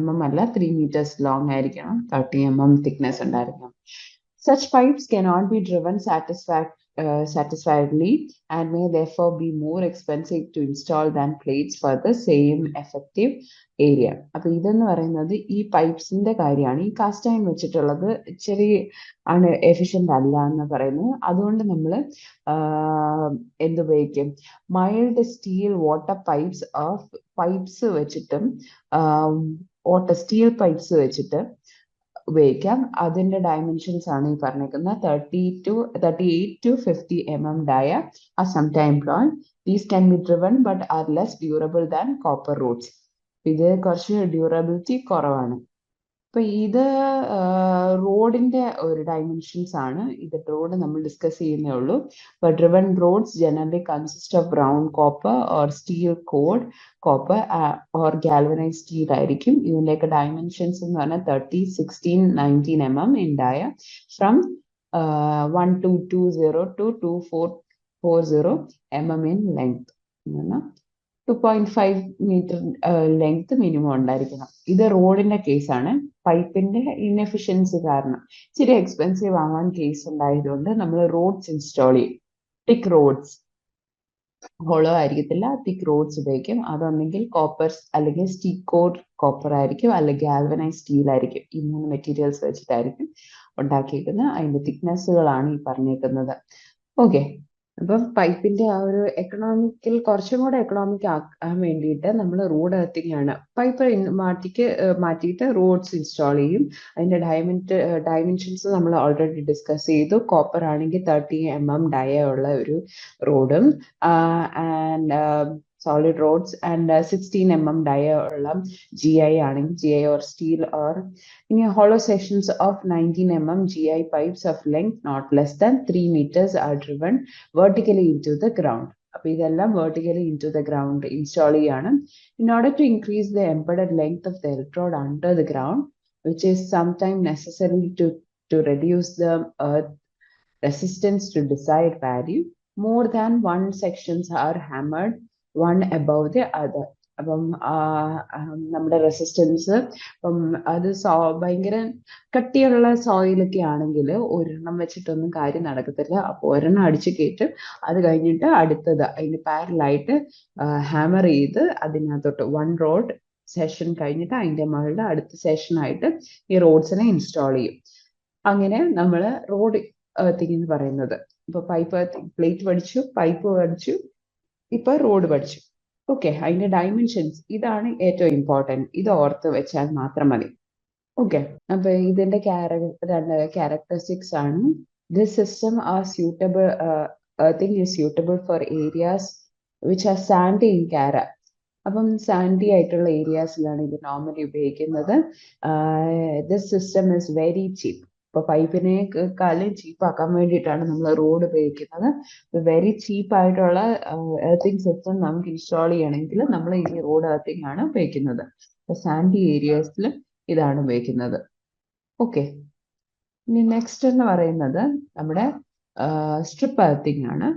mm അല്ല, 3 meters long ആയിരിക്കണം, 30 mm thickness ഉണ്ടായിരിക്കണം. Such pipes cannot be driven satisfiedly and may therefore be more expensive to install than plates for the same effective area. അപ്പൊ ഇതെന്ന് പറയുന്നത് ഈ പൈപ്സിന്റെ കാര്യമാണ്. ഈ കാസ്റ്റ് അയൺ വെച്ചിട്ടുള്ളത് ഇച്ചിരി ആണ് എഫിഷ്യന്റ് അല്ല എന്ന് പറയുന്നത്. അതുകൊണ്ട് നമ്മൾ എന്തുപയോഗിക്കും, മൈൽഡ് സ്റ്റീൽ വാട്ടർ പൈപ്സ് വെച്ചിട്ടും സ്റ്റീൽ പൈപ്സ് വെച്ചിട്ട് ഉപയോഗിക്കാം. അതിന്റെ ഡയമെൻഷൻസ് ആണ് ഈ പറഞ്ഞേക്കുന്നത്. 38 to 50 mm dia are sometimes long. These can be driven but are less durable than copper rods. ഇത് കുറച്ച് ഡ്യൂറബിലിറ്റി കുറവാണ്. അപ്പൊ ഇത് റോഡിന്റെ ഒരു ഡയമെൻഷൻസ് ആണ്. ഇത് റോഡ് നമ്മൾ ഡിസ്കസ് ചെയ്യുന്നേ ഉള്ളൂ. But driven roads generally consist of brown copper or steel cored copper or galvanized steel ആയിരിക്കും. ഇതിന്റെയൊക്കെ ഡയമെൻഷൻസ് എന്ന് പറഞ്ഞാൽ 30, 16, 19 mm in dia from 1220 to 2440 mm in length. 2.5 meter length minimum ഉണ്ടായിരിക്കണം. ഇത് റോഡിന്റെ കേസാണ്. പൈപ്പിന്റെ ഇൻഎഫിഷ്യൻസി കാരണം ഇച്ചിരി എക്സ്പെൻസീവ് ആവാൻ കേസ് ഉണ്ടായതുകൊണ്ട് നമ്മൾ റോഡ്സ് ഇൻസ്റ്റാൾ ചെയ്യും. തിക് റോഡ്സ്, ഹോളോ ആയിരിക്കത്തില്ല, തിക് റോഡ്സ് ഉപയോഗിക്കും. അതൊന്നെങ്കിൽ കോപ്പർ അല്ലെങ്കിൽ സ്റ്റീക്കോഡ് കോപ്പർ ആയിരിക്കും, അല്ലെങ്കിൽ ഗാൽവനൈസ് സ്റ്റീൽ ആയിരിക്കും. ഈ 3 മെറ്റീരിയൽസ് വെച്ചിട്ടായിരിക്കും ഉണ്ടാക്കിയിരിക്കുന്നത്. അതിന്റെ തിക്നെസ്സുകളാണ് ഈ പറഞ്ഞേക്കുന്നത്. ഓക്കെ, അപ്പം പൈപ്പിന്റെ ആ ഒരു കുറച്ചും കൂടെ എക്കണോമിക് ആക്കാൻ വേണ്ടിയിട്ട് നമ്മൾ റോഡ് എർത്തിങ് ആണ്. പൈപ്പ് മാറ്റിയിട്ട് റോഡ്സ് ഇൻസ്റ്റാൾ ചെയ്യും. അതിന്റെ ഡയമെൻഷൻസ് നമ്മൾ ഓൾറെഡി ഡിസ്കസ് ചെയ്തു. കോപ്പർ ആണെങ്കിൽ 30 mm ഡയ ഉള്ള ഒരു റോഡും and solid rods and 16 mm dia ഉള്ള GI ആണെങ്കിൽ GI or steel or in hollow sections of 19 mm GI pipes of length not less than 3 meters are driven vertically into the ground. അപ്പൊ ഇതെല്ലാം vertically into the ground install ചെയ്യാണ്. In order to increase the embedded length of the electrode under the ground, which is sometimes necessary to reduce the earth resistance to desired value, more than one sections are hammered one above the other. അപ്പം നമ്മുടെ resistance അത് ഭയങ്കര കട്ടിയുള്ള സോയിലൊക്കെ ആണെങ്കിൽ ഒരെണ്ണം വെച്ചിട്ടൊന്നും കാര്യം നടക്കത്തില്ല. അപ്പോൾ ഒരെണ്ണം അടിച്ചു കയറ്റും, അത് കഴിഞ്ഞിട്ട് അടുത്തത് അതിന് പാരലായിട്ട് ഹാമർ ചെയ്ത് അതിനകത്തോട്ട് 1 റോഡ് സെഷൻ കഴിഞ്ഞിട്ട് അതിന്റെ മുകളിൽ അടുത്ത സെഷനായിട്ട് ഈ റോഡ്സിനെ ഇൻസ്റ്റാൾ ചെയ്യും. അങ്ങനെ നമ്മൾ റോഡ് എർത്തിങ് എന്ന് പറയുന്നത്. ഇപ്പൊ പൈപ്പ് പ്ലേറ്റ് പഠിച്ചു, പൈപ്പ് പഠിച്ചു, ഇപ്പൊ റോഡ് പഠിച്ചു. ഓക്കെ, അതിന്റെ ഡയമെൻഷൻസ് ഇതാണ് ഏറ്റവും ഇമ്പോർട്ടൻറ്റ്. ഇത് ഓർത്ത് വെച്ചാൽ മാത്രം മതി. ഓക്കെ, അപ്പൊ ഇതിന്റെ രണ്ട് ക്യാരക്ടറിസ്റ്റിക്സ് ആണ്. This system are suitable, earthing is suitable for areas which are Sandy in കാര. അപ്പം സാൻഡി ആയിട്ടുള്ള ഏരിയാസിലാണ് ഇത് നോർമലി ഉപയോഗിക്കുന്നത്. This system is very cheap. ഇപ്പൊ പൈപ്പിനെക്കാളും ചീപ്പാക്കാൻ വേണ്ടിയിട്ടാണ് നമ്മൾ റോഡ് ഉപയോഗിക്കുന്നത്. വെരി ചീപ്പ് ആയിട്ടുള്ള എർത്തിങ് സിസ്റ്റം നമുക്ക് ഇൻസ്റ്റാൾ ചെയ്യണമെങ്കിൽ നമ്മൾ ഈ റോഡ് എർത്തിങ് ആണ് ഉപയോഗിക്കുന്നത്. സാൻഡി ഏരിയാസിൽ ഇതാണ് ഉപയോഗിക്കുന്നത്. ഓക്കെ, ഇനി നെക്സ്റ്റ് എന്ന് പറയുന്നത് നമ്മുടെ സ്ട്രിപ്പ് എർത്തിങ് ആണ്.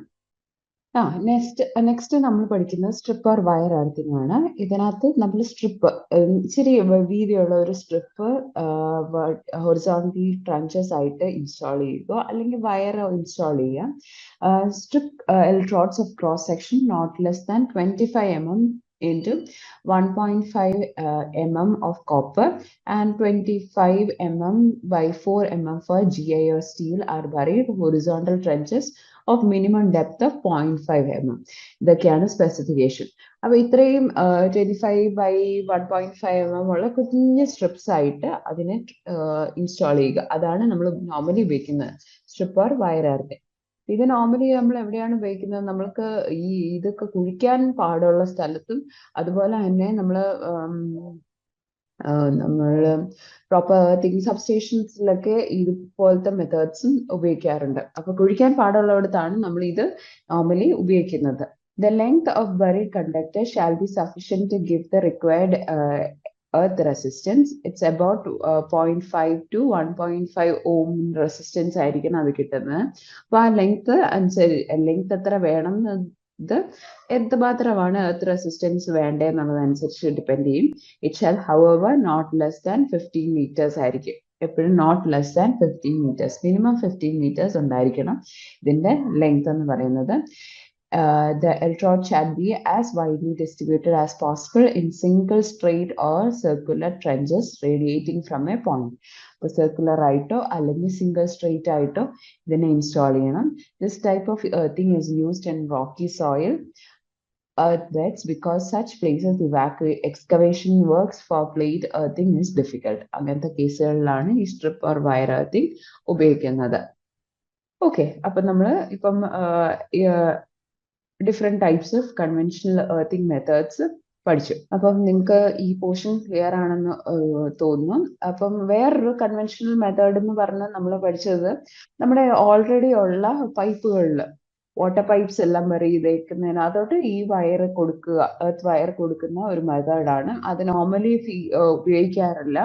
നെക്സ്റ്റ് നമ്മൾ പഠിക്കുന്നത് സ്ട്രിപ്പ് ഓർ വയർ എർത്തിങ് ആണ്. ഇതിനകത്ത് നമ്മൾ സ്ട്രിപ്പ്, ഇച്ചിരി വീതിയുള്ള ഒരു സ്ട്രിപ്പ് ഹൊറിസോണ്ടൽ ട്രഞ്ചസ് ആയിട്ട് ഇൻസ്റ്റാൾ ചെയ്യുക, അല്ലെങ്കിൽ വയർ ഇൻസ്റ്റാൾ ചെയ്യാം. Strip electrodes of cross section not less than 25 mm into 1.5 mm of copper and 25 mm by 4 mm for GI or steel are buried horizontal trenches of minimum depth of 0.5 mm. ഇതൊക്കെയാണ് specification. അപ്പൊ ഇത്രയും 25 by 1.5 mm ഉള്ള കുഞ്ഞ് strips ആയിട്ട് അതിനെ install ചെയ്യുക. അതാണ് നമ്മൾ നോർമലി ഉപയോഗിക്കുന്നത് സ്ട്രിപ്പ് ഓർ വയർ എർത്തിങ്. ഇത് നോർമലി നമ്മൾ എവിടെയാണ് ഉപയോഗിക്കുന്നത്? നമ്മൾക്ക് ഇതൊക്കെ കുഴിക്കാൻ പാടുള്ള സ്ഥലത്തും അതുപോലെ തന്നെ നമ്മൾ നമ്മൾ പ്രോപ്പർ എർത്തിങ് സബ്സ്റ്റേഷൻസിലൊക്കെ ഇതുപോലത്തെ മെത്തേഡ്സും ഉപയോഗിക്കാറുണ്ട്. അപ്പൊ കുഴിക്കാൻ പാടുള്ളിടത്താണ് നമ്മൾ ഇത് നോർമലി ഉപയോഗിക്കുന്നത്. The length of buried conductor shall be sufficient to give the required earth resistance. It's about 0.5 to 1.5 ohm resistance ആയിരിക്കണം അത് കിട്ടുന്നത്. അപ്പൊ ആ ലെങ്ത് എത്ര വേണം ഇത് എന്തുമാത്രമാണ് എർത്ത് റെസിസ്റ്റൻസ് വേണ്ടതെന്നുള്ളതനുസരിച്ച് ഡിപ്പെൻഡ് ചെയ്യും. It shall however not less than 15 meters ആയിരിക്കും. എപ്പോഴും not less than 15 meters, minimum 15 meters ഉണ്ടായിരിക്കണം ഇതിന്റെ ലെങ്ത് എന്ന് പറയുന്നത്. The electrode shall be as widely distributed as possible in single straight or circular trenches radiating from a point. അപ്പോൾ circular ആയിട്ടോ അല്ലെങ്കിൽ single straight ആയിട്ടോ ഇതിനെ ഇൻസ്റ്റാൾ ചെയ്യണം. This type of earthing is used in rocky soil earthbeds because such places excavation works for plate earthing is difficult. അങ്ങനത്തെ കേസുകളിലാണ് ഈ strip or wire earthing ഉപയോഗിക്കുന്നത്. Okay, അപ്പൊ നമ്മൾ ഇപ്പം different types of conventional earthing methods പഠിച്ചു. അപ്പം നിങ്ങൾക്ക് ഈ പോർഷൻ ക്ലിയർ ആണെന്ന് തോന്നുന്നു. അപ്പം വേറൊരു കൺവെൻഷണൽ മെത്തേഡ് എന്ന് പറഞ്ഞാൽ നമ്മൾ പഠിച്ചത് നമ്മുടെ ഓൾറെഡി ഉള്ള പൈപ്പുകളിൽ വാട്ടർ പൈപ്സ് എല്ലാം ബറി ചെയ്തേക്കുന്നതിനകത്തോട്ട് ഈ വയർ കൊടുക്കുക, എർത്ത് വയർ കൊടുക്കുന്ന ഒരു മെത്തേഡാണ്. അത് നോർമലി ഉപയോഗിക്കാറില്ല.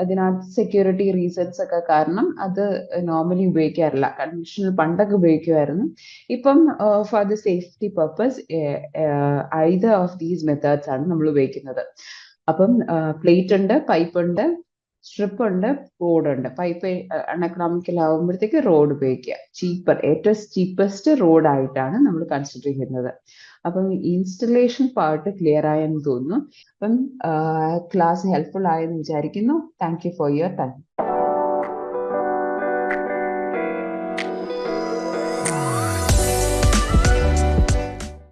അതിനകത്ത് സെക്യൂരിറ്റി റീസൺസ് ഒക്കെ കാരണം അത് നോർമലി ഉപയോഗിക്കാറില്ല. കൺവെൻഷണൽ പണ്ടൊക്കെ ഉപയോഗിക്കുമായിരുന്നു. ഇപ്പം for the safety purpose either of these methods ആണ് നമ്മൾ ഉപയോഗിക്കുന്നത്. അപ്പം പ്ലേറ്റ് ഉണ്ട്, പൈപ്പ് ഉണ്ട്, സ്ട്രിപ്പ് ഉണ്ട്, റോഡ് ഉണ്ട്. പൈപ്പ് അൺഎക്കണോമിക്കൽ ആകുമ്പോഴത്തേക്ക് റോഡ് ഉപയോഗിക്കുക. ഏറ്റവും ചീപ്പസ്റ്റ് റോഡ് ആയിട്ടാണ് നമ്മൾ കൺസിഡർ ചെയ്യുന്നത്. അപ്പം ഇൻസ്റ്റലേഷൻ പാർട്ട് ക്ലിയർ ആയെന്ന് തോന്നുന്നു. അപ്പം ക്ലാസ് ഹെൽപ്ഫുൾ ആയെന്ന് വിചാരിക്കുന്നു. Thank you for your time.